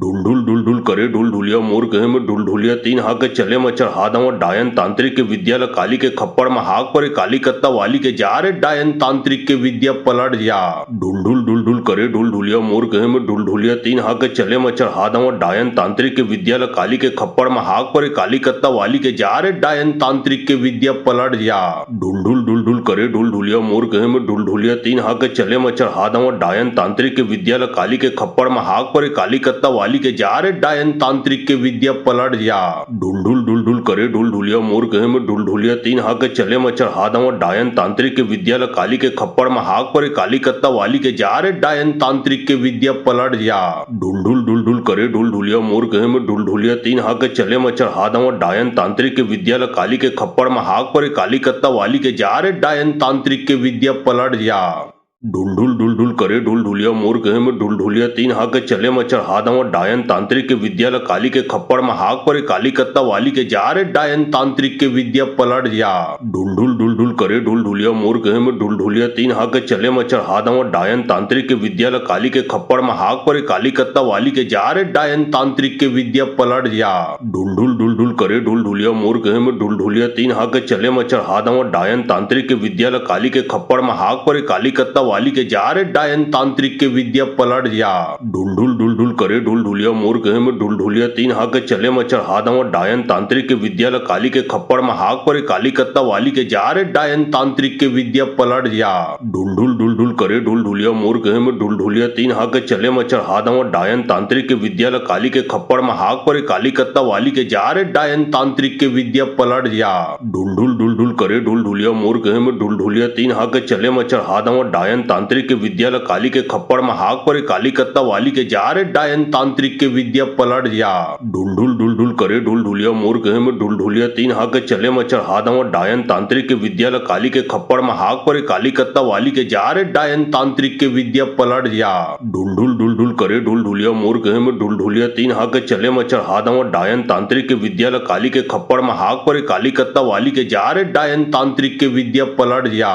Speaker 1: ढुलढुल करे ढुलढुलिया मोर कहे में ढुलढुलिया तीन हाक चले मच्छर हादम डायन तांत्रिक के विद्यालय काली के खप्पड़ में हाक पर काली कत्ता वाली के जा रे डायन तांत्रिक के विद्या पलट जा ढुलढुल करे ढुलढुलिया मोर कहे में ढुलढुलिया तीन हाक चले मच्छर हादम डायन तांत्रिक के विद्यालय काली के खप्पड़ में हाक पर काली कत्ता वाली के जा रे डायन तांत्रिक के विद्या पलट जा ढुलढुल करे ढुलढुलिया मोर कहे में ढुलढुलिया तीन हाक चले मच्छर हादम डायन तांत्रिक के विद्यालय काली के खप्पड़ में हाक पर काली कत्ता वाली के जा रे डायन तांत्रिक के विद्या पलट जा ढुलढुल करे ढुलढुलिया मोर कहे में ढुलढुलिया तीन हाक चले मच्छर हादम डायन तांत्रिक के विद्यालय काली के खप्पड़ में हाक पर काली कत्ता वाली के जा रे डायन तांत्रिक के विद्या पलट जा ढुलढुल करे ढुलढुलिया मोर कहे में ढुलढुलिया तीन हाक चले मच्छर हादम डायन तांत्रिक के विद्यालय काली के खप्पड़ में हाक पर काली कत्ता वाली के जा रे डायन तांत्रिक के विद्या पलट जा ढुलढुल करे ढुलढुलिया मोर कहे में ढुलढुलिया तीन हाक चले मच्छर हादम डायन तांत्रिक के विद्यालय काली के खप्पड़ में हाक पर काली कत्ता वाली के जा रे डायन तांत्रिक के विद्या पलट जा ढुलढुल करे ढुलढुलिया मोर कहे में ढुलढुलिया तीन हाक चले मच्छर हादम डायन तांत्रिक के विद्यालय काली के खप्पड़ में हाक पर काली कत्ता वाली के जा रे डायन तांत्रिक के विद्या पलट जा ढुलढुल करे ढुलढुलिया मोर कहे में ढुलढुलिया तीन हाक चले मच्छर हादम डायन तांत्रिक के विद्यालय काली के खप्पड़ में हाक पर काली कत्ता वाली के जा रे डायन तांत्रिक के विद्या पलट जा ढुलढुल करे ढुलढुलिया मोर कहे में ढुलढुलिया तीन हाक चले मच्छर हादम डायन तांत्रिक के विद्यालय काली के खप्पड़ में हाक पर काली कत्ता वाली के जा रे डायन तांत्रिक के विद्या पलट जा ढुलढुल करे ढुलढुलिया मोर कहे में ढुलढुलिया तीन हाक चले मच्छर हादम डायन तांत्रिक के विद्यालय काली के खप्पड़ में हाक पर काली कत्ता वाली के जा रे डायन तांत्रिक के विद्या पलट जा ढुलढुल करे ढुलढुलिया मोर कहे में ढुलढुलिया तीन हाक चले मच्छर हादम डायन तांत्रिक के विद्यालय काली के खप्पड़ में हाक पर काली कत्ता वाली के जा रे डायन तांत्रिक के विद्या पलट जा ढुलढुल करे ढुलढुलिया मोर कहे में ढुलढुलिया तीन हाक चले मच्छर हादम डायन तांत्रिक के विद्यालय काली के खप्पड़ में हाक पर काली कत्ता वाली के जा रे डायन तांत्रिक के विद्या पलट जा ढुलढुल करे ढुलढुलिया मोर कहे में ढुलढुलिया तीन हाक चले मच्छर हादम डायन तांत्रिक के विद्यालय काली के खप्पड़ में हाक पर काली कत्ता वाली के जा रे डायन तांत्रिक के विद्या पलट जा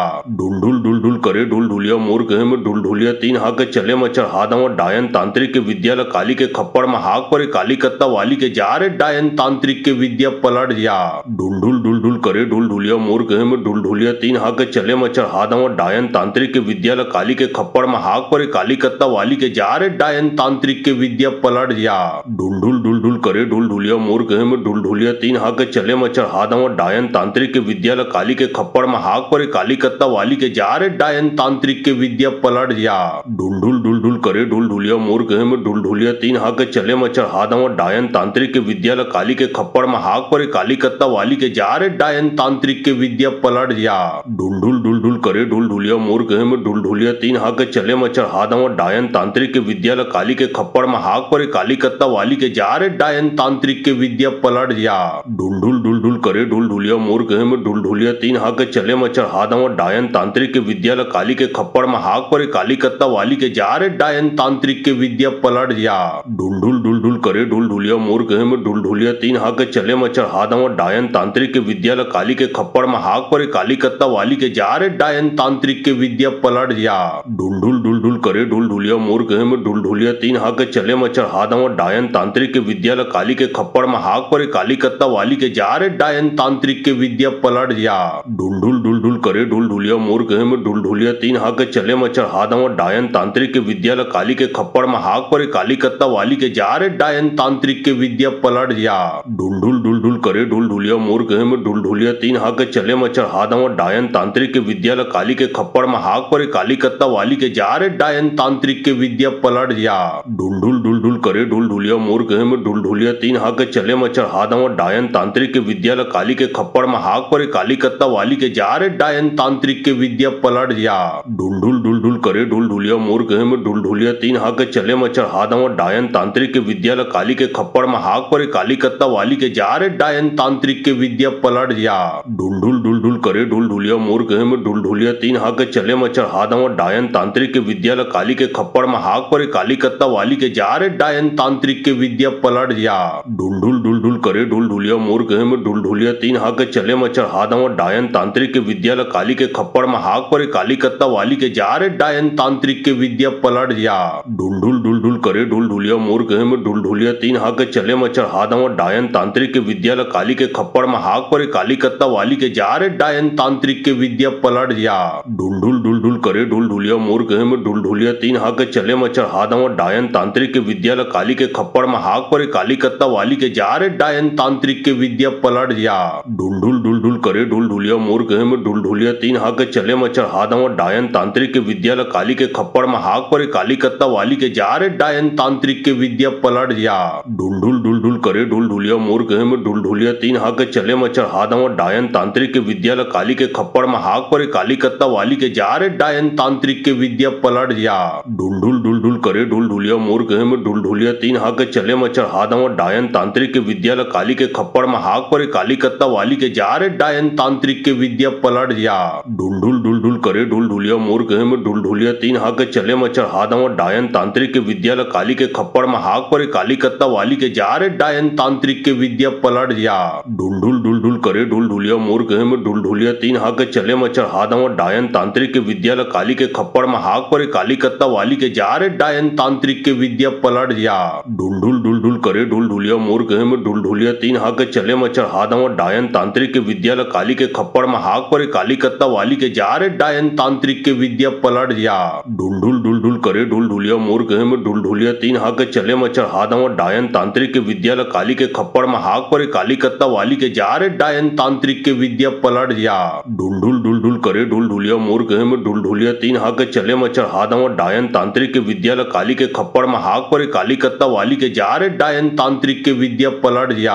Speaker 1: ढुलढुल करे ढुलढुलिया मोर कहे में ढुलढुलिया तीन हाक चले मच्छर हादम डायन तांत्रिक के विद्यालय काली के खप्पड़ में हाक पर काली कत्ता वाली के जा रे डायन तांत्रिक के विद्या पलट जा ढुलढुल करे ढुलढुलिया मोर कहे में ढुलढुलिया तीन हाक चले मच्छर हादम डायन तांत्रिक के विद्यालय काली के खप्पड़ में हाक पर काली कत्ता वाली के जा रे डायन तांत्रिक के विद्या पलट जा ढुलढुल करे ढुलढुलिया मोर कहे में ढुलढुलिया तीन हाक चले मच्छर हादम डायन तांत्रिक के विद्यालय काली के खप्पड़ में हाक पर काली कत्ता वाली के जा रे डायन तांत्रिक के विद्या पलट जा ढुलढुल करे ढुलढुलिया मोर कहे में ढुलढुलिया तीन हाक चले मच्छर हादम डायन तांत्रिक के विद्यालय काली के खप्पड़ में हाक पर काली कत्ता वाली के जा रे डायन तांत्रिक के विद्या पलट जा ढुलढुल करे ढुलढुलिया मोर कहे में ढुलढुलिया तीन हाक चले मच्छर हादवा डायन तांत्रिक के विद्यालय काली के खप्पड़ में हाक पर काली कत्ता वाली के जा रे डायन तांत्रिक के विद्या पलट जा ढुलढुल ढुलढुल करे ढुलढुलिया मोर कहे में ढुलढुलिया तीन हाक चले मच्छर हादवा डायन तांत्रिक के विद्यालय काली के खप्पड़ में हाक पर काली कत्ता वाली के जा रे डायन तांत्रिक के विद्या पलट जा ढुलढुल ढुलढुल करे ढुलढुलिया मोर कहे में ढुलढुलिया तीन हाक चले मच्छर हादवा डायन तांत्रिक के विद्यालय काली के खप्पड़ में हाक पर काली कत्ता वाली के जा रे डायन तांत्रिक के विद्या पलट जा ढुलढुल ढुलढुल करे ढुलढुलिया मोर कहे में ढुलढुलिया तीन हाक चले मच्छर हादवा डायन तांत्रिक के विद्यालय काली के खप्पड़ में हाक पर काली कत्ता वाली के जा रे डायन तांत्रिक के विद्या पलट जा ढुलढुल ढुलढुल करे ढुलढुलिया मोर कहे में ढुलढुलिया तीन हाक चले मच्छर हादवा डायन तांत्रिक के विद्यालय काली के खप्पड़ में हाक पर काली कत्ता वाली के जा रे डायन तांत्रिक के विद्या पलट जा ढुलढुल ढुलढुल करे ढुलढुलिया मोर कहे में ढुलढुलिया तीन हाक चले मच्छर हादवा डायन तांत्रिक के विद्यालय काली के खप्पड़ में हाक पर काली कत्ता वाली के जा रे डायन तांत्रिक के विद्या पलट जा ढुलढुल ढुलढुल करे ढुलढुलिया मोर कहे में ढुलढुलिया तीन हाक चले मच्छर हादवा डायन तांत्रिक के विद्यालय काली के खप्पड़ में हाक पर काली कत्ता वाली के जा रे डायन तांत्रिक के विद्या पलट जा ढुलढुल ढुलढुल करे ढुलढुलिया मोर कहे में ढुलढुलिया तीन हाक चले मच्छर हादवा डायन तांत्रिक के विद्यालय काली के खप्पड़ में हाक पर काली कत्ता वाली के जा रे डायन तांत्रिक के विद्या पलट जा ढुलढुल ढुलढुल करे ढुलढुलिया मोर कहे में ढुलढुलिया तीन हाक चले मच्छर हादवा डायन तांत्रिक के विद्यालय काली के खप्पड़ में हाक पर काली कत्ता वाली के जा रे डायन तांत्रिक के विद्या पलट जा ढुलढुल ढुलढुल करे ढुलढुलिया मोर कहे में ढुलढुलिया तीन हाक चले मच्छर हादवा डायन तांत्रिक के विद्यालय काली के खप्पड़ में हाक पर काली कत्ता वाली के जा रे डायन तांत्रिक के विद्या पलट जा ढुलढुल ढुलढुल करे ढुलढुलिया मोर कहे में ढुलढुलिया तीन हाक चले मच्छर हादवा डायन तांत्रिक के विद्यालय काली के खप्पड़ में हाक पर काली कत्ता वाली के जा रे डायन तांत्रिक के विद्या पलट जा ढुलढुल ढुलढुल करे ढुलढुलिया मोर कहे में ढुलढुलिया तीन हाक चले मच्छर हादवा डायन तांत्रिक के विद्यालय काली के खप्पड़ में हाक पर काली कत्ता वाली के जा रे डायन तांत्रिक के विद्या पलट जा ढुलढुल ढुलढुल करे ढुलढुलिया मोर कहे में ढुलढुलिया तीन हाक चले मच्छर हादवा डायन तांत्रिक के विद्यालय काली के खप्पड़ में हाक पर काली कत्ता वाली के जा रे डायन तांत्रिक के विद्या पलट जा ढुलढुल ढुलढुल करे ढुलढुलिया मोर कहे में ढुलढुलिया तीन हाक चले मच्छर हादवा डायन तांत्रिक के विद्यालय काली के खप्पड़ में हाक पर काली कत्ता वाली के जा रे डायन तांत्रिक के विद्या पलट जा ढुलढुल ढुलढुल करे ढुलढुलिया मोर कहे में ढुलढुलिया तीन हाक चले मच्छर हादवा डायन तांत्रिक के विद्यालय काली के खप्पड़ में हाक पर काली कत्ता वाली के जा रे डायन तांत्रिक के विद्या पलट जा ढुलढुल ढुलढुल करे ढुलढुलिया मोर कहे में ढुलढुलिया तीन हाक चले मच्छर हादवा डायन तांत्रिक के विद्यालय काली के खप्पड़ में हाक पर काली कत्ता वाली के जा रे डायन तांत्रिक के विद्या पलट जा ढुलढुल ढुलढुल करे ढुलढुलिया मोर कहे में ढुलढुलिया तीन हाक चले मच्छर हादवा डायन तांत्रिक के विद्यालय काली के खप्पड़ में हाक पर काली कत्ता वाली के जा रे डायन तांत्रिक के विद्या पलट जा ढुलढुल ढुलढुल करे ढुलढुलिया मोर कहे में ढुलढुलिया तीन हाक चले मच्छर हादवा डायन तांत्रिक के विद्यालय काली के खप्पड़ में हाक पर काली कत्ता वाली के जा रे डायन तांत्रिक के विद्या पलट जा ढुलढुल ढुलढुल करे ढुलढुलिया मोर कहे में ढुलढुलिया तीन हाक चले मच्छर हादवा डायन तांत्रिक के विद्यालय काली के खप्पड़ में हाक पर काली कत्ता वाली के जा रे डायन तांत्रिक के विद्या पलट जा ढुलढुल ढुलढुल करे ढुलढुलिया मोर कहे में ढुलढुलिया तीन हाक चले मच्छर हादवा डायन तांत्रिक के विद्यालय काली के खप्पड़ में हाक पर काली कत्ता वाली के जा रे डायन तांत्रिक के विद्या पलट जा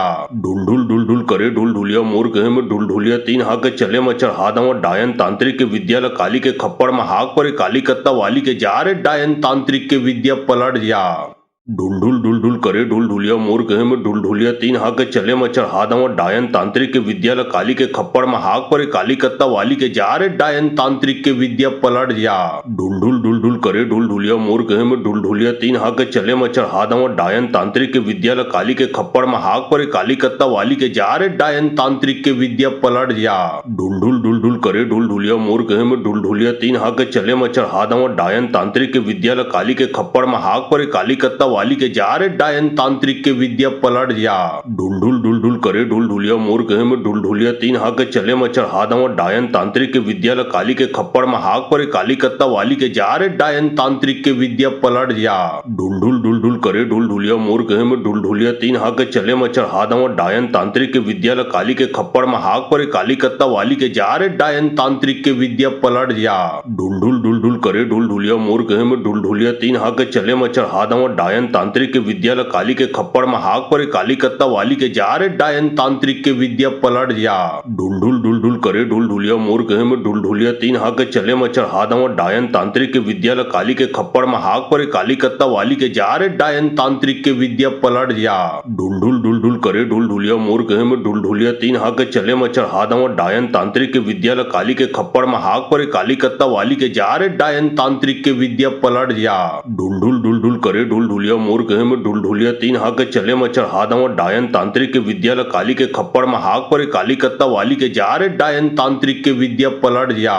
Speaker 1: ढुलढुल ढुलढुल करे ढुलढुलिया मोर कहे में ढुलढुलिया तीन हाक चले मच्छर हादवा डायन तांत्रिक के विद्यालय काली के खप्पड़ में हाक पर काली कत्ता वाली के जा रे डायन तांत्रिक के विद्या पलट जा ढुलढुल ढुलढुल करे ढुलढुलिया मोर कहे में ढुलढुलिया तीन हाक चले मच्छर हादवा डायन तांत्रिक के विद्यालय काली के खप्पड़ में हाक पर काली कत्ता वाली के जा रे डायन तांत्रिक के विद्या पलट जा ढुलढुल ढुलढुल करे ढुलढुलिया मोर कहे में ढुलढुलिया तीन हाक चले मच्छर हादवा डायन तांत्रिक के विद्यालय काली के खप्पड़ में हाक पर काली कत्ता वाली के जा रे डायन तांत्रिक के विद्या पलट जा ढुलढुल ढुलढुल करे ढुलढुलिया मोर कहे में ढुलढुलिया तीन हाक चले मच्छर हादवा डायन तांत्रिक के विद्यालय काली के खप्पड़ में हाक पर काली कत्ता वाली के जा रे डायन तांत्रिक के विद्या पलट जा ढुलढुल ढुलढुल करे ढुलढुलिया मोर कहे में ढुलढुलिया तीन हाक चले मच्छर हादवा डायन तांत्रिक के विद्यालय काली के खप्पड़ में हाक पर काली कत्ता वाली के जा रे डायन तांत्रिक के विद्या पलट जा ढुलढुल ढुलढुल करे ढुलढुलिया मोर कहे में ढुलढुलिया तीन हाक चले मचर हादव डायन तांत्रिक के विद्या काली के खप्पड़ में हाक पर काली कत्ता वाली के जा रे डायन तांत्रिक के विद्या पलट जा ढुलढुल करे ढुलढुलिया मोर कहे में ढुलढुलिया तीन हाक चले मचर हादव डायन तांत्रिक के विद्या काली के खप्पड़ में हाक पर काली कत्ता वाली के जा रे डायन तांत्रिक के विद्या पलट जा ढुलढुल करे ढुलढुलिया मोर कहे में ढुलढुलिया तीन हाक चले मचर हादव डायन तांत्रिक के विद्या काली के खप्पड़ में हाक पर काली कत्ता वाली के जा रे डायन तांत्रिक के विद्या पलट जा ढुलढुल करे ढुलढुलिया मोर कहे में ढुलढुलिया तीन हाक चले मचर हादव डायन तांत्रिक के विद्या काली के खप्पड़ में हाक पर काली कत्ता वाली के जा रे डायन तांत्रिक के विद्या पलट जा ढुलढुल करे ढुलढुलिया मोर कहे में ढुलढुलिया तीन हाक चले मचर हादव डायन तांत्रिक के विद्या काली के खप्पड़ में हाक पर काली कत्ता वाली के जा रे डायन तांत्रिक के विद्या पलट जा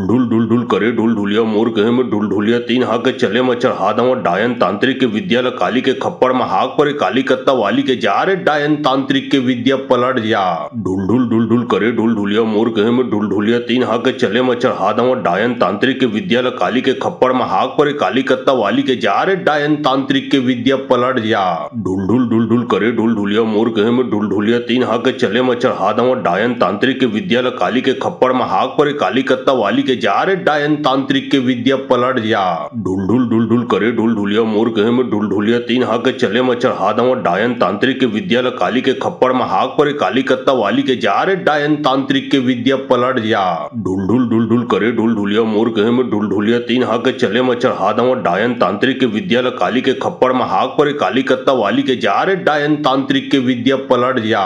Speaker 1: ढुलढुल करे ढुलढुलिया मोर कहे में ढुलढुलिया तीन हाक चले मचर हादव डायन तांत्रिक के विद्या काली के खप्पड़ में हाक पर काली कत्ता वाली के जा रे डायन तांत्रिक के विद्या पलट जा ढुलढुल करे ढुलढुलिया मोर कहे में ढुलढुलिया तीन हाक चले मचर हादव डायन तांत्रिक के विद्या काली के खप्पड़ में हाक पर काली कत्ता वाली के जा रे डायन तांत्रिक के विद्या पलट जा ढुलढुल करे ढुलढुलिया मोर कहे में ढुलढुलिया तीन हाक चले मचर हादव डायन तांत्रिक के विद्या काली के खप्पड़ में हाक पर काली कत्ता वाली के जा रे डायन तांत्रिक के विद्या पलट जा ढुलढुल करे ढुलढुलिया मोर कहे में ढुलढुलिया तीन हाक चले मचर हादव डायन तांत्रिक के विद्या काली के खप्पड़ में हाक पर काली कत्ता वाली के जा रे डायन तांत्रिक के विद्या पलट जा ढुलढुल करे ढुलढुलिया मोर कहे में ढुलढुलिया तीन हाक चले मचर हादव डायन तांत्रिक के विद्या काली के खप्पड़ में हाक पर काली कत्ता वाली के जा रे डायन तांत्रिक के विद्या पलट जा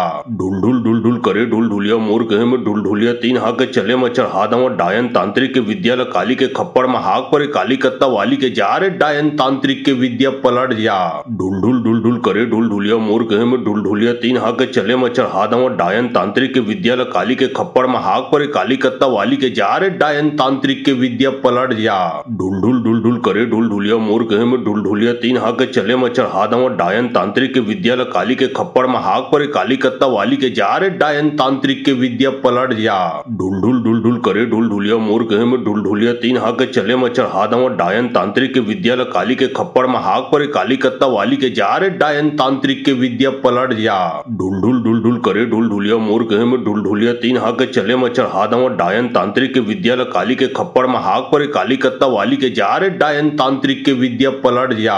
Speaker 1: ढुलढुल करे ढुलढुलिया मोर कहे में ढुलढुलिया तीन हाक चले मचर हादव डायन तांत्रिक के विद्या काली के खप्पड़ में हाक पर काली कत्ता वाली के जा रे डायन तांत्रिक के विद्या पलट जा ढुलढुल करे ढुलढुलिया मोर कहे में ढुलढुलिया तीन हाक चले मचर हादव डायन तांत्रिक के विद्या काली के खप्पड़ में हाक पर काली कत्ता वाली के जा रे डायन तांत्रिक के विद्या पलट जा ढुलढुल करे ढुलढुलिया मोर कहे में ढुलढुलिया तीन हाक चले मचर हादव डायन तांत्रिक के विद्या काली के खप्पड़ में हाक पर काली कत्ता वाली के जा रे डायन तांत्रिक के विद्या पलट जा ढुलढुल करे ढुलढुलिया मोर कहे में ढुलढुलिया तीन हाक चले मचर हादव डायन तांत्रिक के विद्या काली के खप्पड़ में हाक पर काली कत्ता वाली के जा रे डायन तांत्रिक के विद्या पलट जा ढुलढुल करे ढुलढुलिया मोर कहे में ढुलढुलिया तीन हाक चले मचर हादव डायन तांत्रिक के विद्या काली के खप्पड़ में हाक पर काली कत्ता वाली के जा रे डायन तांत्रिक के विद्या पलट जा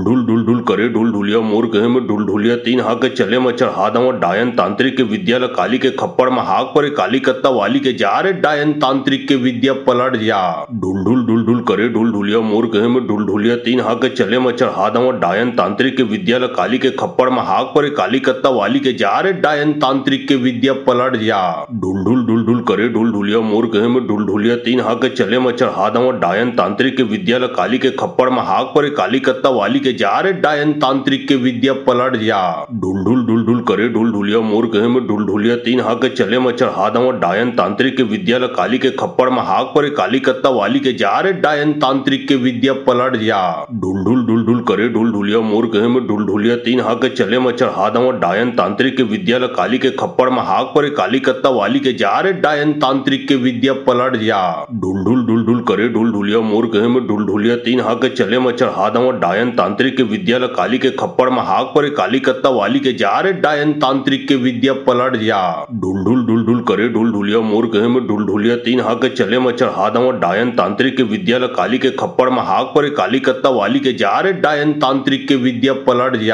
Speaker 1: ढुलढुल करे ढुलढुलिया मोर कहे में ढुलढुलिया तीन हाक चले मचर हादव डायन तांत्रिक के विद्या काली के खप्पड़ में हाक पर काली कत्ता वाली के जा रे डायन तांत्रिक के विद्या पलट जा ढुलढुल करे ढुलढुलिया मोर कहे में ढुलढुलिया तीन हाक चले मचर हादव डायन तांत्रिक के विद्या काली के खप्पड़ में हाक पर काली कत्ता वाली के जा रे डायन तांत्रिक के विद्या पलट जा ढुलढुल करे ढुलढुलिया मोर कहे में ढुलढुलिया तीन हाक चले मचर हादव डायन तांत्रिक के विद्या काली के खप्पड़ में हाक पर काली कत्ता वाली के जा रे डायन तांत्रिक के विद्या पलट जा ढुलढुल करे ढुलढुलिया मोर कहे में ढुलढुलिया तीन हाक चले मचर हादव डायन तांत्रिक के विद्या काली के खप्पड़ में हाक पर काली कत्ता वाली के जा रे डायन तांत्रिक के विद्या पलट जा ढुलढुल करे ढुलढुलिया मोर कहे में ढुलढुलिया तीन हाक चले मचर हादव डायन तांत्रिक के विद्या काली के खप्पड़ में हाक पर काली कत्ता वाली के जा रे डायन तांत्रिक के विद्या पलट जा ढुलढुल करे ढुलढुलिया मोर कहे में ढुलढुलिया तीन हाक चले मचर हादव डायन तांत्रिक के विद्या काली के खप्पड़ में हाक पर काली कत्ता वाली के जा रे डायन तांत्रिक के विद्या पलट जा ढुलढुल करे ढुलढुलिया मोर कहे में ढुलढुलिया तीन हाक चले मचर हादव डायन तांत्रिक के विद्या काली के खप्पड़ में हाक पर काली कत्ता वाली के जा रे डायन तांत्रिक के विद्या पलट जा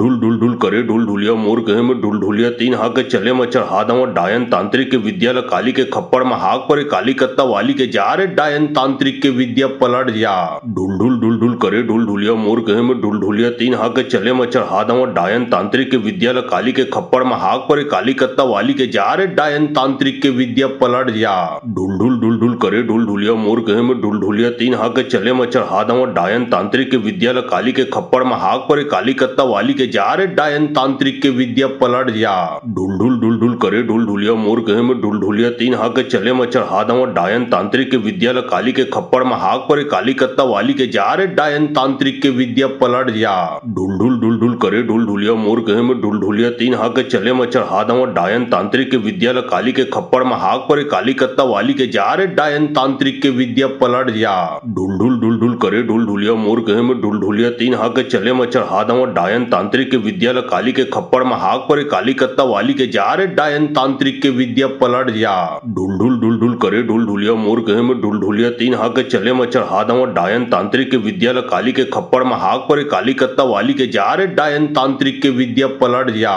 Speaker 1: ढुलढुल करे ढुलढुलिया मोर कहे में ढुलढुलिया तीन हाक चले मचर हादव डायन तांत्रिक के विद्या काली के खप्पड़ में हाक पर काली कत्ता वाली के जा रे डायन तांत्रिक के विद्या पलट जा ढुलढुल करे ढुलढुलिया मोर कहे में ढुलढुलिया तीन हाक चले मचर हादव डायन तांत्रिक के विद्या काली के खप्पड़ में हाक पर काली कत्ता वाली के जा रे डायन तांत्रिक के विद्या पलट जा ढुलढुल करे ढुलढुलिया मोर कहे में ढुलढुलिया तीन हाक चले मचर हादव डायन तांत्रिक के विद्या काली के खप्पड़ में हाक पर काली कत्ता वाली के जा रे डायन तांत्रिक के विद्या पलट जा ढुलढुल करे ढुलढुलिया मोर कहे में ढुलढुलिया तीन हाक चले मचर हादव डायन तांत्रिक के विद्या काली के खप्पड़ में हाक पर काली कत्ता वाली के जा रे डायन तांत्रिक के विद्या पलट जा ढुलढुल करे ढुलढुलिया मोर कहे में ढुलढुलिया तीन हाक चले मचर हादव डायन तांत्रिक के विद्या काली के खप्पड़ में हाक पर काली कत्ता वाली के जा रे डायन तांत्रिक के विद्या पलट जा। ढुल करे ढुलिया मोर कहे में ढुलिया तीन हाक चले मच्छर हादव डायन तांत्रिक के विद्या ल काली के खप्पड़ में हाक पर काली कत्ता वाली के जा रे डायन तांत्रिक के विद्या पलट जा। ढुल करे ढुलिया मोर कहे में ढुलिया तीन हाक चले मच्छर हादव डायन तांत्रिक के विद्या ल काली के खप्पड़ में हाक पर काली कत्ता वाली के जा रे डायन तांत्रिक के विद्या पलट जा।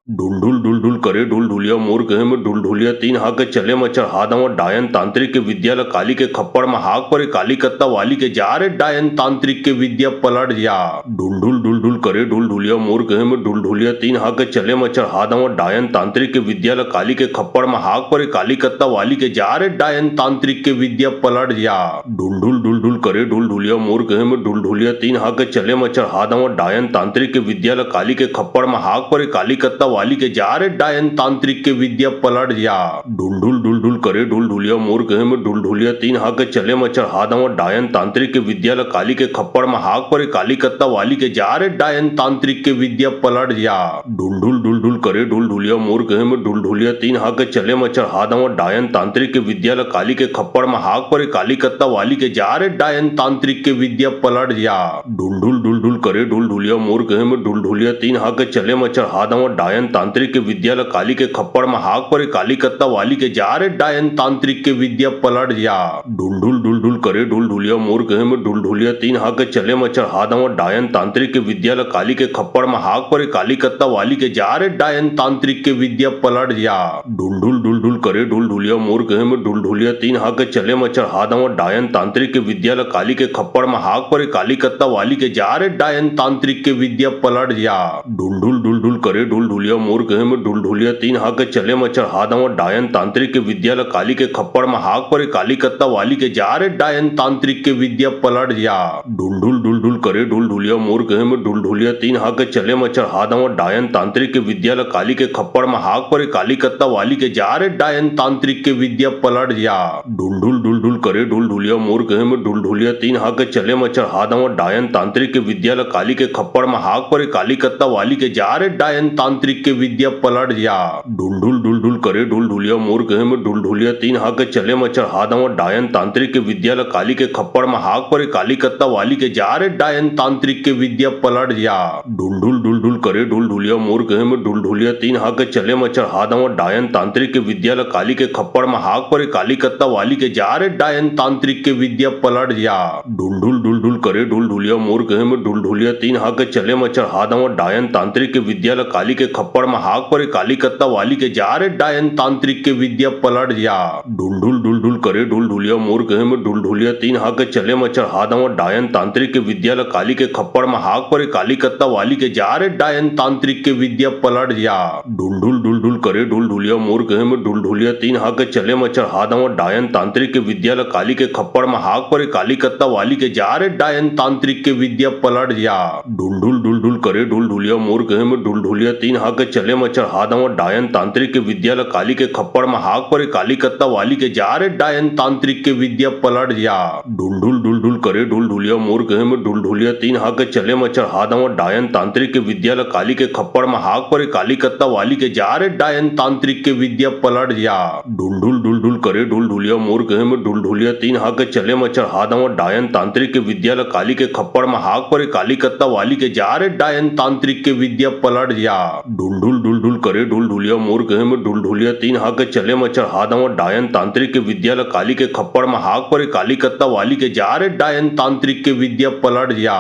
Speaker 1: ढुल करे ढुलिया मोर कहे में ढुलिया तीन हाक चले मच्छर हादव डायन तांत्रिक के विद्या ल काली के खप्पड़ में हाक पर काली कत्ता वाली के जा रे डायन तांत्रिक के विद्या पलट जा। ढुल करे ढुलिया मोर कहे में ढुलिया तीन हाक चले मच्छर हादव डायन तांत्रिक के विद्या ल काली के खप्पड़ में हाक पर काली कत्ता वाली के जा रे डायन तांत्रिक के विद्या पलट जा। ढुल करे ढुलिया मोर कहे में ढुलिया तीन हाक चले मच्छर हादव डायन तांत्रिक के विद्या ल काली के खप्पड़ में हाक पर काली कत्ता वाली के जा रे डायन तांत्रिक के विद्या पलट जा। ढुल करे ढुलिया मोर कहे में ढुलिया तीन हाक चले मच्छर हादव डायन तांत्रिक के विद्या ल काली के खप्पड़ में हाक पर काली कत्ता वाली के जा रे डायन तांत्रिक के विद्या पलट जा। ढुल करे ढुलिया मोर कहे में ढुलिया तीन हाक चले मच्छर हादव डायन तांत्रिक के विद्या ल काली के खप्पड़ में हाक पर काली कत्ता वाली के जा रे डायन तांत्रिक के विद्या पलट जा। ढुल करे ढुलिया मोर कहे में ढुलिया तीन हाक चले मच्छर हादव डायन तांत्रिक के विद्या ल काली के खप्पड़ में हाक पर काली कत्ता वाली के जा रे डायन तांत्रिक के विद्या पलट जा। ढुल करे ढुलिया मोर कहे में ढुलिया तीन हाक चले मच्छर हादव डायन तांत्रिक के विद्या ल काली के खप्पड़ में हाक पर काली कत्ता वाली के जा रे डायन तांत्रिक के विद्या पलट जा। ढुल करे ढुलिया मोर कहे में ढुलिया तीन हाक चले मच्छर हादव डायन तांत्रिक के विद्या ल काली के खप्पड़ में हाक पर काली कत्ता वाली के जा रे डायन तांत्रिक के विद्या पलट जा। ढुल करे ढुलिया मोर कहे में ढुलिया तीन हाक चले मच्छर हादव डायन तांत्रिक के विद्या ल काली के खप्पड़ में हाक पर काली कत्ता वाली के जा रे डायन तांत्रिक के विद्या पलट जा। ढुल करे ढुलिया मोर कहे में ढुलिया तीन हाक चले मच्छर हादव डायन तांत्रिक के विद्या ल काली के खप्पड़ में हाक पर काली कत्ता वाली के जा रे डायन तांत्रिक के विद्या पलट जा। ढुल करे ढुलिया मोर कहे में ढुलिया तीन हाक चले मच्छर हादव डायन तांत्रिक के विद्या ल काली के खप्पड़ में हाक पर काली कत्ता वाली के जा रे डायन तांत्रिक के विद्या पलट जा। ढुल करे ढुलिया मोर कहे में ढुलिया तीन हाक चले मच्छर हादव डायन तांत्रिक के विद्या ल काली के खप्पड़ में हाक पर काली कत्ता वाली के जा रे डायन तांत्रिक के विद्या पलट जा। ढुल करे ढुलिया मोर कहे में ढुलिया तीन हाक चले मच्छर हादव डायन तांत्रिक के विद्या ल काली के खप्पड़ में हाक पर काली कत्ता वाली के जा रे डायन तांत्रिक के विद्या पलट जा। ढुल करे ढुलिया मोर कहे में ढुलिया तीन हाक चले मच्छर हादव डायन तांत्रिक के विद्या ल काली के खप्पड़ में हाक पर काली कत्ता वाली के जा रे डायन तांत्रिक के विद्या पलट जा। ढुल करे ढुलिया मोर कहे में ढुलिया तीन हाक चले मच्छर हादव डायन तांत्रिक के विद्या ल काली के खप्पड़ में हाक पर काली कत्ता वाली के जा रे डायन तांत्रिक के विद्या पलट जा। ढुल करे ढुलिया मोर कहे में ढुलिया तीन हाक चले मच्छर हादव डायन तांत्रिक के विद्या ल काली के खप्पड़ में हाक पर काली कत्ता वाली के जा रे डायन तांत्रिक के विद्या पलट जा। ढुल करे ढुलिया मोर कहे में ढुलिया तीन हाक चले मच्छर हादव डायन तांत्रिक के विद्या ल काली के खप्पड़ में हाक पर काली कत्ता वाली के जा रे डायन तांत्रिक के विद्या पलट जा। ढुल करे ढुलिया मोर कहे में ढुलिया तीन हाक चले मच्छर हादव डायन तांत्रिक के विद्या ल काली के खप्पड़ में हाक पर काली कत्ता वाली के जा रे डायन तांत्रिक के विद्या पलट जा। ढुल करे ढुलिया मोर कहे में ढुलिया तीन हाक चले मच्छर हादव डायन तांत्रिक के विद्या ल काली के खप्पड़ में हाक पर काली कत्ता वाली के जा रे डायन तांत्रिक के विद्या पलट जा। ढुल करे ढुलिया मोर कहे में ढुलिया तीन हाक चले मच्छर हादव डायन तांत्रिक के विद्या ल काली के खप्पड़ में हाक पर काली कत्ता वाली के जा रे डायन तांत्रिक के विद्या पलट जा।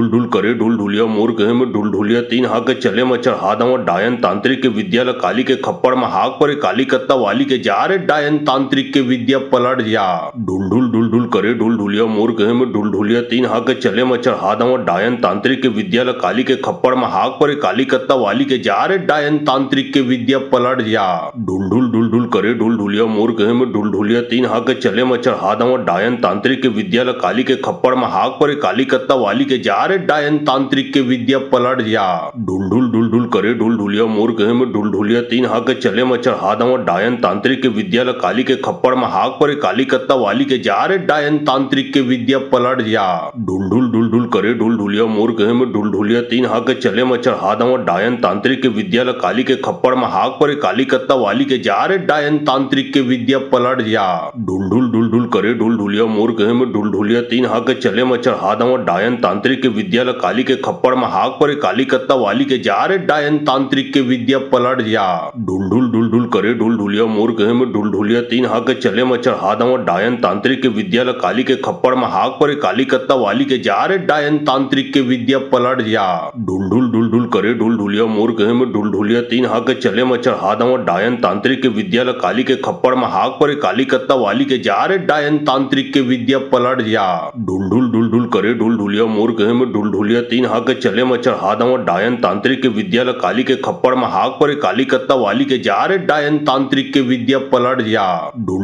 Speaker 1: ढुल करे ढुलिया मोर कहे में ढुलिया तीन हाक चले मच्छर हादव डायन तांत्रिक के विद्या ल काली के खप्पड़ में हाक पर काली कत्ता वाली के जा रे डायन तांत्रिक के विद्या पलट जा। ढुल करे ढुलिया मोर कहे में ढुलिया तीन हाक चले मच्छर हादव डायन तांत्रिक के विद्या ल काली के खप्पड़ में हाक पर काली कत्ता वाली के जा रे डायन तांत्रिक के विद्या पलट जा। ढुल करे ढुलिया मोर कहे में ढुलिया तीन हाक चले मच्छर हादव डायन तांत्रिक के विद्या ल काली के खप्पड़ में हाक पर काली कत्ता वाली के जा रे डायन तांत्रिक के विद्या पलट जा। ढुल करे ढुलिया मोर कहे में ढुलिया तीन हाक चले मच्छर हादव डायन तांत्रिक के विद्या ल काली के खप्पड़ में हाक पर काली कत्ता वाली के जा रे डायन तांत्रिक के विद्या पलट जा। ढुल करे ढुलढुलिया मोर कहे में ढुलढुलिया तीन हाक चले मच्छर हादव डायन तांत्रिक के विद्या काली के खप्पड़ में हाक पर काली कत्ता वाली के जा रे डायन तांत्रिक के विद्या पलट जा। ढुलढुल करे ढुलढुलिया मोर कहे में ढुलढुलिया तीन हाक चले मच्छर हादव डायन तांत्रिक के विद्या काली के खप्पड़ में हाक पर काली कत्ता वाली के जा रे डायन तांत्रिक के विद्या पलट जा। ढुलढुल करे ढुलढुलिया मोर कहे में ढुलढुलिया तीन हाक चले मच्छर हादव डायन तांत्रिक के विद्या काली के खप्पड़ में हाक पर काली कत्ता वाली के जा रे डायन तांत्रिक के विद्या पलट जा। ढुलढुल करे ढुलढुलिया मोर कहे में ढुलढुलिया तीन हाक चले मच्छर हादव डायन तांत्रिक के विद्या काली के खप्पड़ में हाक पर काली कत्ता वाली के जा रे डायन तांत्रिक के विद्या पलट जा। ढुलढुल करे ढुलढुलिया मोर कहे में ढुलढुलिया तीन हाक चले मच्छर हादव डायन तांत्रिक के विद्या काली के खप्पड़ में हाक पर काली कत्ता वाली के जा रे डायन तांत्रिक के विद्या पलट जा।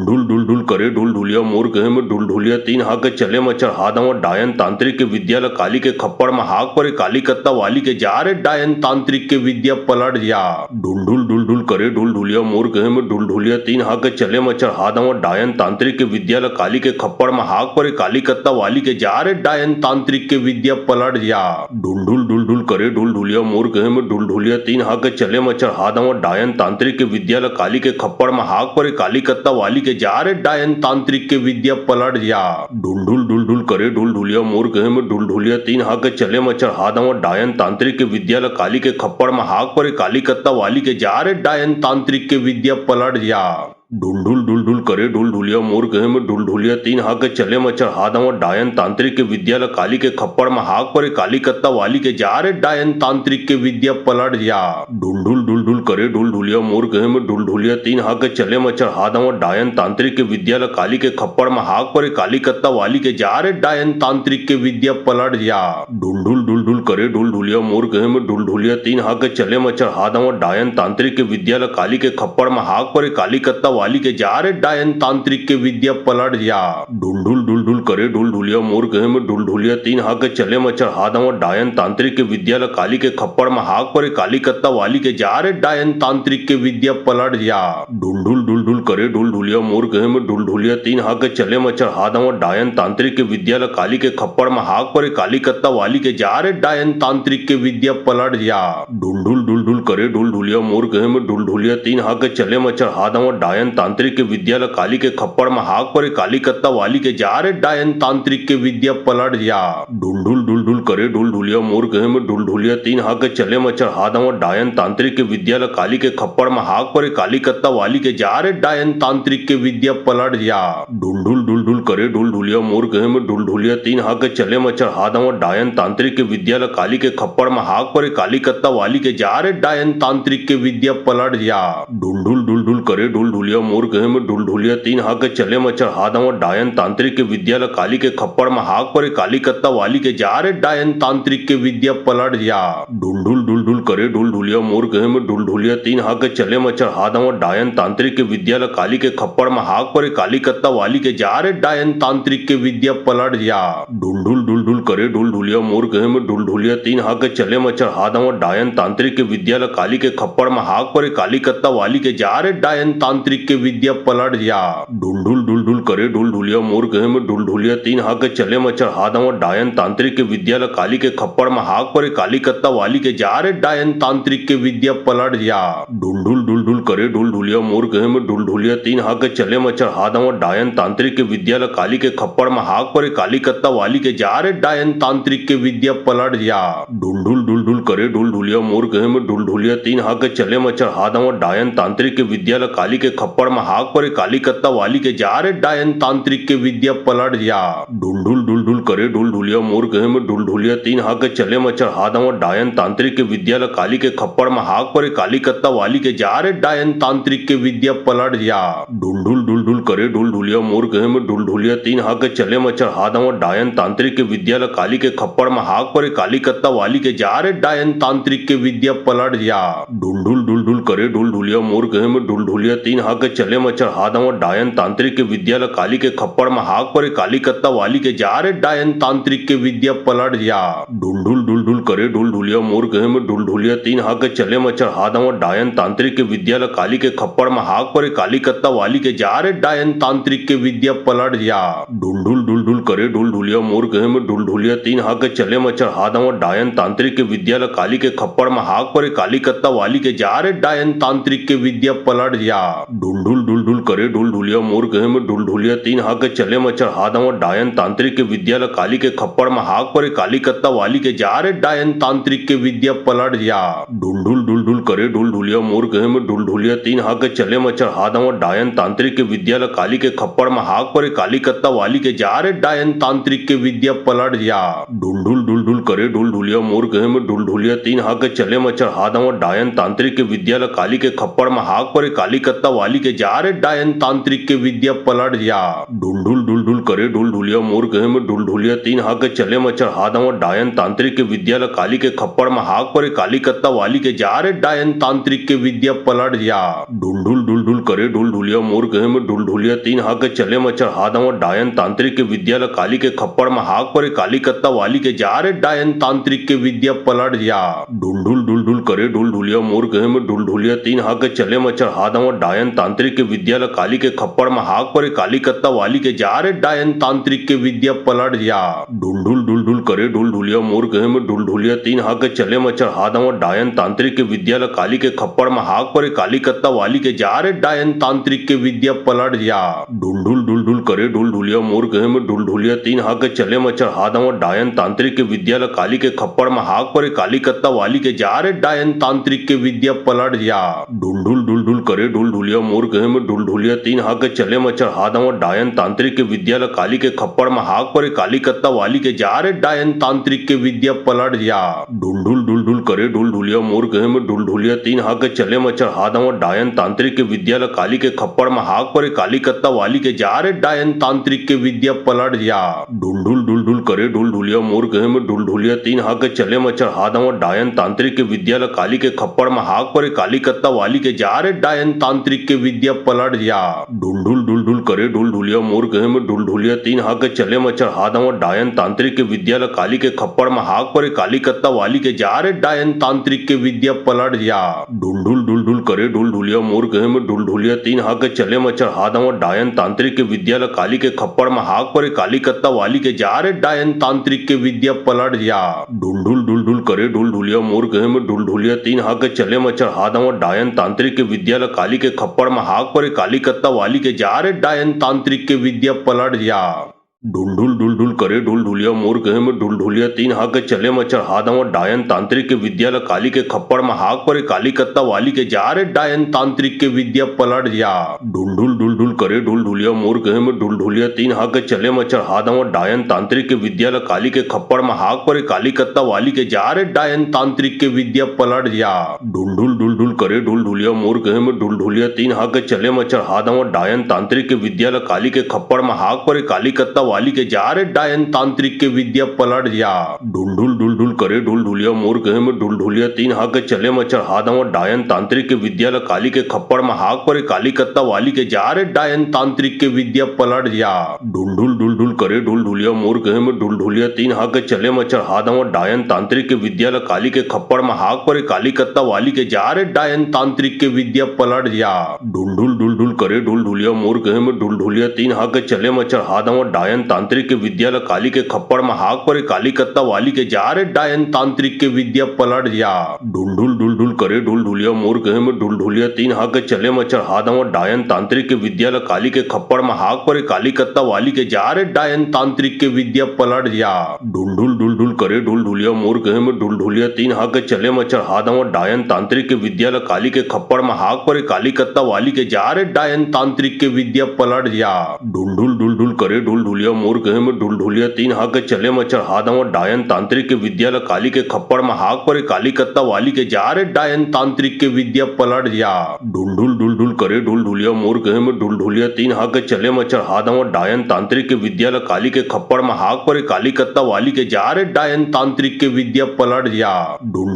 Speaker 1: ढुलढुल करे ढुलढुलिया मोर कहे में ढुलढुलिया तीन हाक चले मच्छर हादव डायन तांत्रिक के विद्या काली के खप्पड़ में हाक पर काली कत्ता वाली के जा रे डायन तांत्रिक के विद्या पलट जा। ढुलढुल करे ढुलढुलिया मोर कहे में ढुलढुलिया तीन हाक चले मच्छर हादव डायन तांत्रिक के विद्या काली के खप्पड़ में हाक पर काली कत्ता वाली के जा रे डायन तांत्रिक के विद्या पलट जा। ढुलढुल करे ढुलढुलिया मोर कहे में ढुलढुलिया तीन हाक चले मच्छर हादव डायन तांत्रिक के विद्या काली के खप्पड़ में हाक पर काली कत्ता वाली के जा रे डायन तांत्रिक के विद्या पलट जा। ढुलढुल करे ढुलढुलिया मोर कहे में ढुलढुलिया तीन हाक चले मच्छर हादव डायन तांत्रिक के विद्या काली के खप्पड़ में हाक पर काली कत्ता वाली के जा रे डायन तांत्रिक के विद्या पलट जा। ढुलढुल करे ढुलढुलिया मोर कहे में ढुलढुलिया तीन हाक चले मच्छर हादव डायन तांत्रिक के विद्या काली के खप्पड़ में हाक पर काली कत्ता वाली के जा रे डायन तांत्रिक के विद्या पलट जा। ढुलढुल करे ढुलढुलिया मोर कहे में ढुलढुलिया तीन हाक चले मच्छर हादव डायन तांत्रिक के विद्या काली के खप्पड़ में हाक पर काली कत्ता वाली के जा रे डायन तांत्रिक के विद्या पलट जा। ढुलढुल करे ढुलढुलिया मोर कहे में ढुलढुलिया तीन हाक चले मच्छर हादव डायन तांत्रिक के विद्या काली के खप्पड़ में हाक पर काली कत्ता वाली के जा रे डायन तांत्रिक के विद्या पलट जा। ढुलढुल करे ढुलढुलिया मोर कहे में ढुलढुलिया तीन हाक चले मच्छर हादव डायन तांत्रिक के विद्या काली के खप्पड़ में हाक पर काली कत्ता वाली के जा रे डायन तांत्रिक के विद्या पलट जा। ढुलढुल करे ढुलढुलिया मोर कहे में ढुलढुलिया तीन हाक चले मच्छर हादव डायन तांत्रिक के विद्या काली के खप्पड़ में हाक पर काली कत्ता वाली के जा रे डायन तांत्रिक के विद्या पलट जा। ढुलढुल करे ढुलढुलिया मोर कहे में ढुलढुलिया तीन हाक चले मच्छर हादव डायन तांत्रिक के विद्या काली के खप्पड़ में हाक पर काली कत्ता वाली के जा रे डायन तांत्रिक के विद्या पलट जा। ढुलढुल करे ढुलढुलिया मोर कहे में ढुलढुलिया तीन हाक चले मच्छर हादव डायन तांत्रिक के विद्या काली के खप्पड़ में हाक पर काली कत्ता वाली के जा रे डायन तांत्रिक के विद्या पलट जा। ढुलढुल करे ढुलढुलिया मोर कहे में ढुलढुलिया तीन हाक चले मच्छर हादव डायन तांत्रिक के विद्या काली के खप्पड़ में हाक पर काली कत्ता वाली के जा रे डायन तांत्रिक के विद्या पलट जा। ढुलढुल करे ढुलढुलिया मोर कहे में ढुलढुलिया तीन हाक चले मच्छर हादव डायन तांत्रिक के विद्या काली के खप्पड़ में हाक पर काली कत्ता वाली के जा रे डायन तांत्रिक के विद्या पलट जा। ढुलढुल करे ढुलढुलिया मोर कहे में ढुलढुलिया तीन हाक चले मच्छर हादव डायन तांत्रिक के विद्या काली के खप्पड़ में हाक पर काली कत्ता वाली के जा रे डायन तांत्रिक के विद्या पलट जा। ढुलढुल करे ढुलढुलिया मोर कहे में ढुलढुलिया तीन हाक चले मच्छर हादव डायन तांत्रिक के विद्या काली के खप्पड़ में हाक पर काली कत्ता वाली के जा रे डायन तांत्रिक के विद्या पलट जा। ढुलढुल करे ढुलढुलिया मोर कहे में ढुलढुलिया तीन हाक चले मच्छर हादव डायन तांत्रिक के विद्या काली के खप्पड़ में हाक पर काली कत्ता वाली के जा रे डायन तांत्रिक के विद्या पलट जा। ढुलढुल करे ढुलढुलिया मोर कहे में ढुलढुलिया तीन हाक चले मच्छर हादव डायन तांत्रिक के विद्या काली के खप्पड़ में हाक पर काली कत्ता वाली के जा रे डायन तांत्रिक के विद्या पलट जा। ढुलढुल करे ढुलढुलिया मोर कहे में ढुलढुलिया तीन हाक चले मच्छर हादव डायन तांत्रिक के विद्या काली के खप्पड़ में हाक पर काली कत्ता वाली के जा रे डायन तांत्रिक के विद्या पलट जा। ढुलढुल करे ढुलढुलिया मोर कहे में ढुलढुलिया तीन हाक चले मच्छर हादव डायन तांत्रिक के विद्या काली के खप्पड़ में हाक पर काली कत्ता वाली के जा रे डायन तांत्रिक के विद्या पलट जा। ढुलढुल करे ढुलढुलिया मोर कहे में ढुलढुलिया तीन हाक चले मच्छर हादव डायन तांत्रिक के विद्या काली के खप्पड़ में हाक पर काली कत्ता वाली के जा रे डायन तांत्रिक के विद्या पलट जा। ढुलढुल करे ढुलढुलिया मोर कहे में ढुलढुलिया तीन हाक चले मच्छर हादव डायन तांत्रिक के विद्या काली के खप्पड़ में हाक पर काली कत्ता वाली के जा रे डायन तांत्रिक के विद्या पलट जा। ढुलढुल करे ढुलढुलिया मोर कहे में ढुलढुलिया तीन हाक चले मच्छर हादव डायन तांत्रिक के विद्या काली के खप्पड़ में हाक पर काली कत्ता वाली के जा रे डायन तांत्रिक के विद्या पलट जा। ढुलढुल करे ढुलढुलिया मोर गहे में ढुलढुलिया तीन हाक चले मच्छर हादवा डायन तांत्रिक के विद्यालय काली के खप्पड़ में हाक पर काली कत्ता वाली के जा रे डायन तांत्रिक के विद्या पलट जा ढुलढुल करे ढुलढुलिया मोर गहे में ढुलढुलिया तीन हाक चले मच्छर हादवा डायन तांत्रिक के विद्यालय काली के खप्पड़ में हाक पर काली कत्ता वाली के जा रे डायन तांत्रिक के विद्या पलट जा ढुलढुल करे ढुलढुलिया मोर गहे में ढुलढुलिया तीन हाक चले मच्छर हादवा डायन तांत्रिक के विद्यालय काली के खप्पड़ में हाक पर काली कत्ता वाली के जा रे डायन तांत्रिक के विद्या पलट जा ढुलढुल करे ढुलढुलिया मोर गहे में ढुलढुलिया तीन हाक चले मच्छर हादवा डायन तांत्रिक के विद्यालय काली के खप्पड़ में हाक पर काली कत्ता वाली के जा रे डायन तांत्रिक के विद्या पलट जा ढुलढुल करे ढुलढुलिया मोर गहे में ढुलढुलिया तीन हाक चले मच्छर हादवा डायन तांत्रिक के विद्यालय काली के खप्पड़ में हाक पर काली कत्ता वाली के जा रे डायन तांत्रिक के विद्या पलट जा ढुलढुल करे ढुलढुलिया मोर गहे में ढुलढुलिया तीन हाक चले मच्छर हादवा डायन तांत्रिक के विद्यालय काली के खप्पड़ में हाक पर काली कत्ता वाली के जा रे डायन तांत्रिक के विद्या पलट जा ढुलढुल करे ढुलढुलिया मोर गहे में ढुलढुलिया तीन हाक चले मच्छर हादवा डायन तांत्रिक के विद्यालय काली के खप्पड़ में हाक पर काली कत्ता वाली के जा रे डायन तांत्रिक के विद्या पलट जा ढुलढुल करे ढुलढुलिया मोर गहे में ढुलढुलिया तीन हाक चले मच्छर हादवा डायन तांत्रिक के विद्यालय काली के खप्पड़ में हाक पर काली कत्ता वाली के जा रे डायन तांत्रिक के विद्या पलट जा ढुलढुल करे ढुलढुलिया मोर गहे में ढुलढुलिया तीन हाक चले मच्छर हादवा डायन तांत्रिक के विद्यालय काली के खप्पड़ में हाक पर काली कत्ता वाली के जा रे डायन तांत्रिक के विद्या पलट जा ढुलढुल करे ढुलढुलिया मोर गहे में ढुलढुलिया तीन हाक चले मच्छर हादवा डायन तांत्रिक के विद्यालय काली के खप्पड़ में हाक पर काली कत्ता वाली के जा रे डायन तांत्रिक के विद्या पलट जा ढुलढुल करे ढुलढुलिया मोर गहे में ढुलढुलिया तीन हाक चले मच्छर हादवा डायन तांत्रिक के विद्यालय काली के खप्पड़ में हाक पर काली कत्ता वाली के जा रे डायन तांत्रिक के विद्या पलट जा ढुलढुल करे ढुलढुलिया मोर गहे में ढुलढुलिया तीन हाक चले मच्छर हादवा डायन तांत्रिक के विद्यालय काली के खप्पड़ में हाक पर काली कत्ता वाली के जा रे डायन तांत्रिक के विद्या पलट जा ढुलढुल करे ढुलढुलिया मोर गहे में ढुलढुलिया तीन हाक चले मच्छर हादवा डायन तांत्रिक के विद्यालय काली के खप्पड़ में हाक पर काली कत्ता वाली के जा रे डायन तांत्रिक के विद्या पलट जा ढुलढुल करे ढुलढुलिया मोर गहे में ढुलढुलिया तीन हाक चले मच्छर हादवा डायन तांत्रिक के विद्यालय काली के खप्पड़ में हाक पर काली कत्ता वाली के जा रे डायन तांत्रिक के विद्या पलट जा ढुलढुल करे ढुलढुलिया मोर गहे में ढुलढुलिया तीन हाक चले मच्छर हादवा डायन तांत्रिक के विद्यालय काली के खप्पड़ में हाक पर काली कत्ता वाली के जा रे डायन तांत्रिक के विद्या पलट जा ढुलढुल करे ढुलढुलिया मोर गहे में ढुलढुलिया तीन हाक चले मच्छर हादवा डायन तांत्रिक के विद्यालय काली के खप्पड़ में हाक पर काली कत्ता वाली के जा रे डायन तांत्रिक के विद्या पलट जा ढुलढुल करे ढुलढुलिया मोर गहे में ढुलढुलिया तीन हाक चले मच्छर हादवा डायन तांत्रिक के विद्यालय काली के खप्पड़ में हाक पर काली कत्ता वाली के जा रे डायन तांत्रिक के विद्या पलट जा ढुलढुल करे ढुलढुलिया मोर गहे में ढुलढुलिया तीन हाक चले मच्छर हादवा डायन तांत्रिक के विद्यालय काली के खप्पड़ में हाक पर काली कत्ता वाली के जा रे डायन तांत्रिक के विद्या पलट जा ढुलढुल करे ढुलढुलिया मोर गहे में ढुलढुलिया तीन हाक चले मच्छर हादवा डायन तांत्रिक के विद्यालय काली के खप्पड़ में हाक पर काली कत्ता वाली के जा रे डायन तांत्रिक के विद्या पलट जा ढुलढुल करे ढुलढुलिया मोर गहे में ढुलढुलिया तीन हाक चले मच्छर हादवा डायन तांत्रिक के विद्यालय काली के खप्पड़ में हाक पर काली कत्ता वाली के जा रे डायन तांत्रिक के विद्या पलट जा ढुलढुल करे ढुलढुलिया मोर गहे में ढुलढुलिया तीन हाक चले मच्छर हादवा डायन तांत्रिक के विद्यालय काली के खप्पड़ में हाक पर काली कत्ता वाली के जा रे डायन तांत्रिक के विद्या पलट जा ढुलढुल करे ढुलढुलिया मोर गहे में ढुलढुलिया तीन हाक चले मच्छर हादवा डायन तांत्रिक के विद्यालय काली के खप्पड़ में हाक पर काली कत्ता वाली के जा रे डायन तांत्रिक के विद्या पलट जा ढुलढुल करे ढुलढुलिया मोर गहे में ढुलढुलिया तीन हाक चले मच्छर हादवा डायन तांत्रिक के विद्यालय काली के खप्पड़ में हाक पर काली कत्ता वाली के जा रे डायन तांत्रिक के विद्या पलट जा ढुलढुल करे ढुलढुलिया मोर गहे में ढुलढुलिया तीन हाक चले मच्छर हादवा डायन तांत्रिक के विद्यालय काली के खप्पड़ में हाक पर काली कत्ता वाली के जा रे डायन तांत्रिक के विद्या पलट जा ढुलढुल करे ढुलढुलिया मोर गहे में ढुलढुलिया तीन हाक चले मच्छर हादवा डायन तांत्रिक के विद्यालय काली के खप्पड़ में हाक पर काली कत्ता वाली के जा रे डायन तांत्रिक के विद्या पलट जा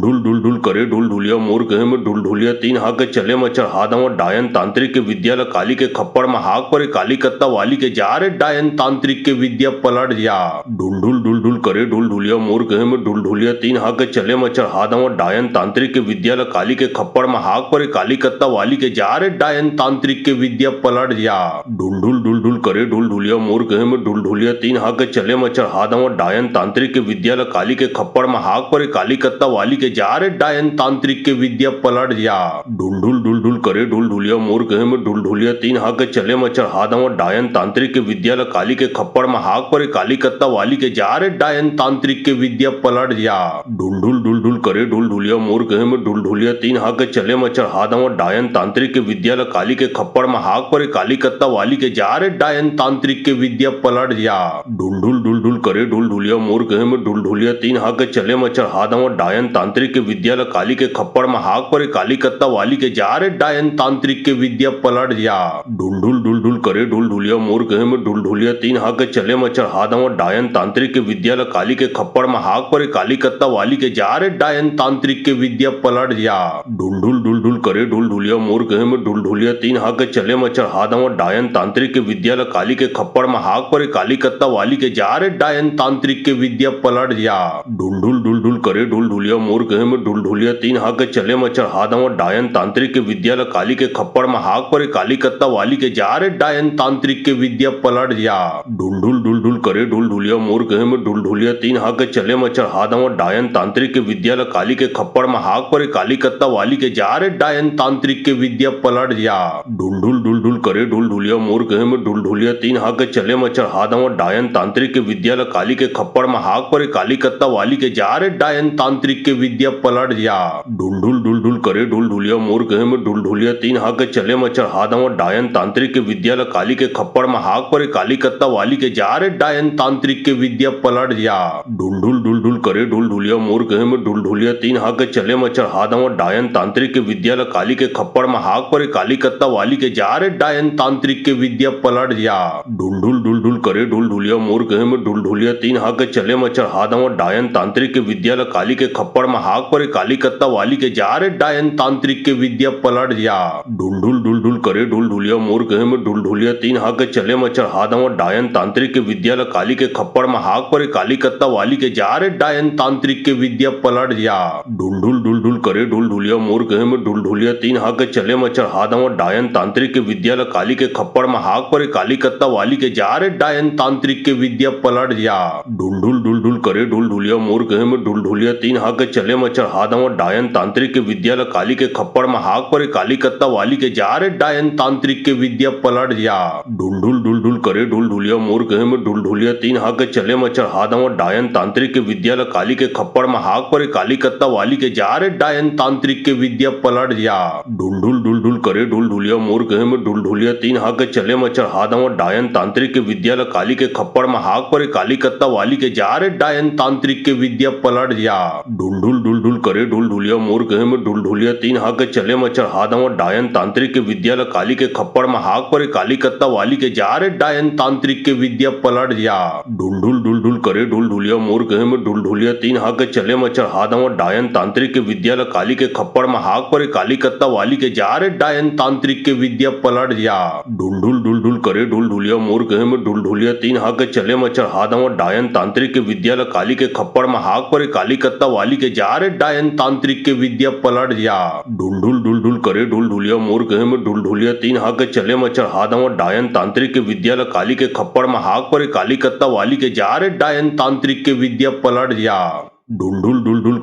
Speaker 1: ढुलढुल करे ढुलढुलिया मोर गहे में ढुलढुलिया तीन हाक चले मच्छर हादवा डायन तांत्रिक के विद्यालय काली के खप्पड़ में हाक पर काली कत्ता वाली के जा रे डायन तांत्रिक के विद्या पलट जा ढुलढुल करे ढुल ढुलिया मोर कहे में ढुल ढुलिया तीन हाक चले मच्छर हादम डायन तांत्रिक के विद्या काली के खप्पड़ में हाक पर काली कत्ता वाली के जा रे डायन तांत्रिक के विद्या पलट जा ढुल ढुल ढुल ढुल करे ढुल ढुलिया मोर कहे में ढुल ढुलिया तीन हाक चले मच्छर हादम डायन तांत्रिक के विद्या काली के खप्पड़ में हाक पर काली कत्ता वाली के जा रे डायन तांत्रिक के विद्या पलट जा ढुल ढुल ढुल ढुल करे ढुल ढुलिया मोर कहे में ढुल ढुलिया तीन हाक चले मच्छर हादम डायन तांत्रिक के विद्या काली के खप्पड़ में हाक पर काली कत्ता वाली के जा रे डायन तांत्रिक के विद्या पलट जा ढुल ढुल ढुल ढुल करे ढुल ढुलिया मोर कहे में ढुल ढुलिया तीन हाक चले मच्छर हादम डायन तांत्रिक के विद्या काली के खप्पड़ में हाक पर काली कत्ता वाली के जा रे डायन तांत्रिक के विद्या पलट जा ढुल ढुल ढुल ढुल करे ढुल ढुलिया मोर कहे में ढुल ढुलिया तीन हाक चले मच्छर हादम डायन तांत्रिक के विद्या काली के खप्पड़ में हाक पर काली कत्ता वाली के जा रे डायन तांत्रिक के विद्या पलट जा ढुल ढुल ढुल ढुल करे ढुल ढुलिया मोर कहे में ढुल ढुलिया तीन हाक चले मच्छर हादम डायन तांत्रिक के विद्या काली के खप्पड़ में हाक पर काली कत्ता वाली के जा रे डायन तांत्रिक के विद्या पलट जा ढुल ढुल ढुल ढुल करे ढुल ढुलिया मोर कहे में ढुल ढुलिया तीन हाक चले मच्छर हादम डायन तांत्रिक के विद्या काली के खप्पड़ में हाक पर काली कत्ता वाली के जा रे डायन तांत्रिक के विद्या पलट जा ढुल ढुल ढुल ढुल करे ढुल ढुलिया मोर कहे में ढुल ढुलिया तीन हाक चले मच्छर हादम डायन तांत्रिक के विद्या काली के खप्पड़ में हाक पर काली कत्ता वाली के जा रे डायन तांत्रिक के विद्या पलट जा ढुल ढुल ढुल ढुल करे ढुल ढुलिया मोर कहे में ढुल ढुलिया तीन हाक चले मच्छर हादम डायन तांत्रिक के विद्या काली के खप्पड़ में हाक पर काली कत्ता वाली के जा रे डायन तांत्रिक के विद्या पलट जा ढुल ढुल ढुल ढुल करे ढुल ढुलिया मोर कहे में ढुल ढुलिया तीन हाक चले मच्छर हादम डायन तांत्रिक के विद्या काली के खप्पड़ में हाक पर काली कत्ता वाली के जा रे डायन तांत्रिक के विद्या पलट जा ढुल ढुल ढुल ढुल करे ढुल ढुलिया मोर कहे में ढुल ढुलिया तीन हाक चले मच्छर हादम डायन तांत्रिक के विद्या काली के खप्पड़ में हाक पर काली कत्ता वाली के जा रे डायन तांत्रिक के विद्या पलट जा ढुल ढुल ढुल ढुल करे ढुल ढुलिया मोर कहे में ढुल ढुलिया तीन हाक चले मच्छर हादम डायन तांत्रिक के विद्या काली के खप्पड़ में हाक पर काली कत्ता वाली के जा रे डायन तांत्रिक के विद्या पलट जा ढुल ढुल ढुल ढुल करे ढुल ढुलिया मोर कहे में ढुल ढुलिया तीन हाक चले मच्छर हादम डायन तांत्रिक के विद्या काली के खप्पड़ में हाक पर काली कत्ता वाली के जा रे डायन तांत्रिक के विद्या पलट जा ढुल ढुल ढुल ढुल करे ढुल ढुलिया मोर कहे में ढुल ढुलिया तीन हाक चले मच्छर हादम डायन तांत्रिक के विद्या काली के खप्पड़ में हाक पर काली कत्ता वाली के जा रे डायन तांत्रिक के विद्या पलट जा ढुल ढुल ढुल ढुल करे ढुल ढुलिया मोर कहे में ढुल ढुलिया तीन हाक चले मच्छर हादम डायन तांत्रिक के विद्या काली के खप्पड़ में हाक पर काली कत्ता वाली के जा रे डायन तांत्रिक के विद्या पलट जा ढुल ढुल ढुल ढुल करे ढुल ढुलिया मोर कहे में ढुल ढुलिया तीन हाक चले मच्छर हादम डायन तांत्रिक के विद्या काली के खप्पड़ में हाक पर काली कत्ता वाली के जा रे डायन तांत्रिक के विद्या पलट जा ढुल ढुल ढुल ढुल करे ढुल ढुलिया मोर कहे में ढुल ढुलिया तीन हाक चले मच्छर हादम डायन तांत्रिक के विद्या काली के खप्पड़ में हाक पर काली कत्ता वाली के जा रे डायन तांत्रिक के विद्या पलट जा ढुल ढुल ढुल ढुल करे ढुल ढुलिया मोर कहे में ढुल ढुलिया तीन हाक चले मच्छर हादम डायन तांत्रिक के विद्या काली के खप्पड़ में हाक पर काली कत्ता वाली के जा रे डायन तांत्रिक के विद्या पलट जा ढुल ढुल ढुल ढुल करे ढुल ढुलिया मोर कहे में ढुल ढुलिया तीन हाक चले मच्छर हादम डायन तांत्रिक के विद्या काली के खप्पड़ में हाक पर काली कत्ता वाली के जा रे डायन तांत्रिक के विद्या पलट जा ढुल ढुल ढुल ढुल करे ढुल ढुलिया मोर कहे में ढुल ढुलिया तीन हाक चले मच्छर हादम डायन तांत्रिक के विद्या काली के खप्पड़ में हाक पर काली कत्ता वाली के जा रे डायन तांत्रिक के विद्या पलट जा ढुल ढुल ढुल ढुल करे ढुल ढुलिया मोर कहे में ढुल ढुलिया तीन हाक चले मच्छर हादम डायन तांत्रिक के विद्या काली के खप्पड़ में हाक पर काली कत्ता वाली के जा रे डायन तांत्रिक के विद्या पलट जा ढुल ढुल ढुल ढुल करे ढुल ढुलिया मोर कहे में ढुल ढुलिया तीन हाक चले मच्छर हादम डायन तांत्रिक के विद्या काली के खप्पड़ में हाक पर काली कत्ता वाली के जा रे डायन तांत्रिक के विद्या पलट जा ढुल ढुल ढुल ढुल करे ढुल ढुलिया मोर कहे में ढुल ढुलिया तीन हाक चले मच्छर हादम डायन तांत्रिक के विद्या काली के खप्पड़ में हाक पर काली कत्ता वाली के जा रे डायन तांत्रिक के विद्या पलट जा ढुल ढुल ढुल ढुल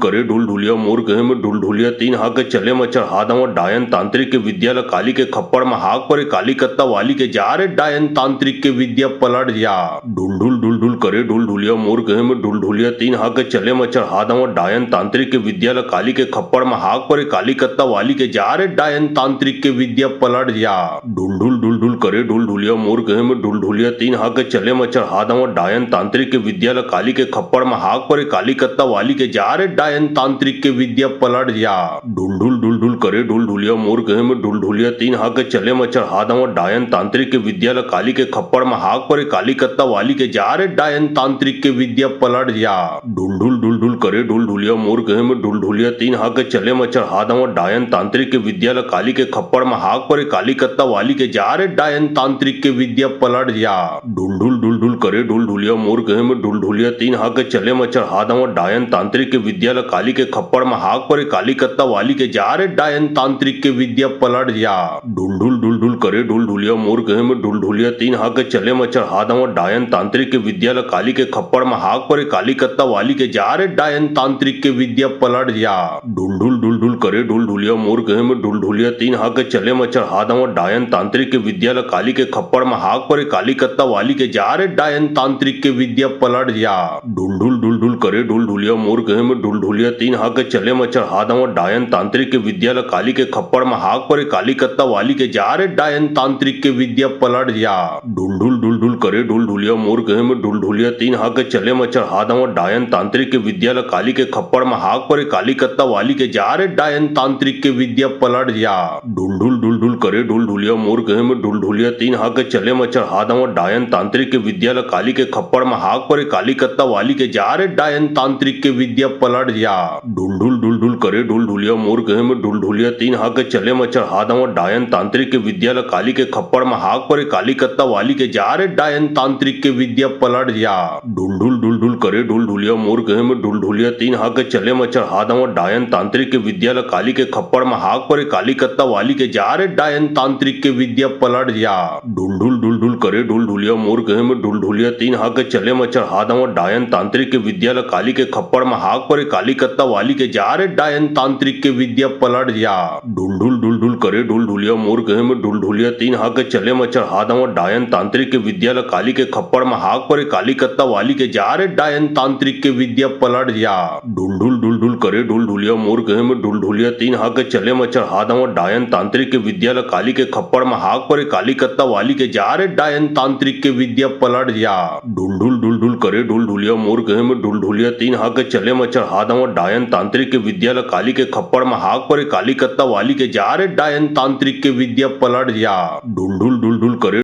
Speaker 1: करे ढुल ढुलिया मोर कहे में ढुल ढुलिया तीन हाक चले मच्छर हादम डायन तांत्रिक के विद्या काली के खप्पड़ में हाक पर काली कत्ता वाली के जा रे डायन तांत्रिक के विद्या पलट जा ढुल ढुल ढुल ढुल करे ढुल ढुलिया मोर कहे में ढुल ढुलिया तीन हाक चले मच्छर हादम डायन तांत्रिक के विद्या काली के खप्पड़ में हाक पर काली कत्ता वाली के जा रे डायन तांत्रिक के विद्या पलट जा ढुल ढुल ढुल ढुल करे ढुल ढुलिया मोर कहे में ढुल ढुलिया तीन हाक चले मच्छर हादम डायन तांत्रिक के विद्या काली के खप्पड़ में हाक पर काली कत्ता वाली के जा रे डायन तांत्रिक के विद्या पलट जा ढुल ढुल ढुल ढुल करे ढुल ढुलिया मोर कहे में ढुल ढुलिया तीन हाक चले मच्छर हादम डायन तांत्रिक के विद्या काली के खप्पड़ में हाक पर काली कत्ता वाली के जा रे डायन तांत्रिक के विद्या पलट जा ढुल ढुल ढुल ढुल करे ढुल ढुलिया मोर कहे में ढुल ढुलिया तीन हाक चले मच्छर हादम डायन तांत्रिक के विद्या काली के खप्पड़ में हाक पर काली कत्ता वाली के जा रे डायन तांत्रिक के विद्या पलट जा। ढुल ढुल ढुल ढुल करे ढुल ढुलिया मोर कहे में ढुल ढुलिया तीन हाक चले मच्छर हादम डायन तांत्रिक के विद्या काली के खप्पड़ में हाक पर काली कत्ता वाली के जा रे डायन तांत्रिक के विद्या पलट जा। ढुल ढुल ढुल ढुल करे ढुल ढुलिया मोर कहे में ढुल ढुलिया तीन हाक चले मच्छर हादम डायन तांत्रिक के विद्या काली के खप्पड़ में हाक पर काली कत्ता वाली के जा रे डायन तांत्रिक के विद्या पलट जा। ढुल ढुल ढुल ढुल करे ढुल ढुलिया मोर कहे में ढुल ढुलिया तीन हाक चले मच्छर हादम डायन तांत्रिक के विद्या काली के खप्पड़ में हाक पर काली कत्ता वाली के जा रे डायन तांत्रिक के विद्या पलट जा। ढुल ढुल ढुल ढुल करे ढुल ढुलिया मोर कहे में ढुल ढुलिया तीन हाक चले मच्छर हादम डायन तांत्रिक के विद्या काली के खप्पड़ में हाक पर काली कत्ता वाली के जा रे डायन तांत्रिक के विद्या पलट जा। ढुल ढुल ढुल ढुल करे ढुल ढुलिया मोर कहे में ढुल ढुलिया तीन हाक चले मच्छर हादम डायन तांत्रिक के विद्या काली के खप्पड़ में हाक पर काली कत्ता वाली के जा रे डायन तांत्रिक के विद्या पलट जा। ढुल ढुल ढुल ढुल करे ढुल ढुलिया मोर कहे में ढुल ढुलिया तीन हाक चले मच्छर हादम डायन तांत्रिक के विद्या काली के खप्पड़ में हाक पर काली कत्ता वाली के जा रे डायन तांत्रिक के विद्या पलट जा। ढुल ढुल ढुल ढुल करे ढुल ढुलिया मोर कहे में ढुल ढुलिया तीन हाक चले मच्छर हादम डायन तांत्रिक के विद्या काली के खप्पड़ में हाक पर काली कत्ता वाली के जा रे डायन तांत्रिक के विद्या पलट जा। ढुल ढुल ढुल ढुल करे ढुल ढुलिया मोर कहे में ढुल ढुलिया तीन हाक चले मच्छर हादम डायन तांत्रिक के विद्या काली के खप्पड़ में हाक पर काली कत्ता वाली के जा रे डायन तांत्रिक के विद्या पलट जा। ढुल ढुल ढुल ढुल करे ढुल ढुलिया मोर कहे में ढुल ढुलिया तीन हाक चले मच्छर हादम डायन तांत्रिक के विद्या काली के खप्पड़ में हाक पर काली कत्ता वाली के जा रे डायन तांत्रिक के विद्या पलट जा। ढुल ढुल ढुल ढुल करे ढुल ढुलिया मोर कहे में ढुल ढुलिया तीन हाक चले मच्छर हादम डायन तांत्रिक के विद्या काली के खप्पड़ में हाक पर काली कत्ता वाली के जा रे डायन तांत्रिक के विद्या पलट जा। ढुल ढुल ढुल ढुल करे ढुल ढुलिया मोर कहे में ढुल ढुलिया तीन हाक चले मच्छर हादम डायन तांत्रिक के विद्या काली के खप्पड़ में हाक पर काली कत्ता वाली के जा रे डायन तांत्रिक के विद्या पलट जा। ढुल ढुल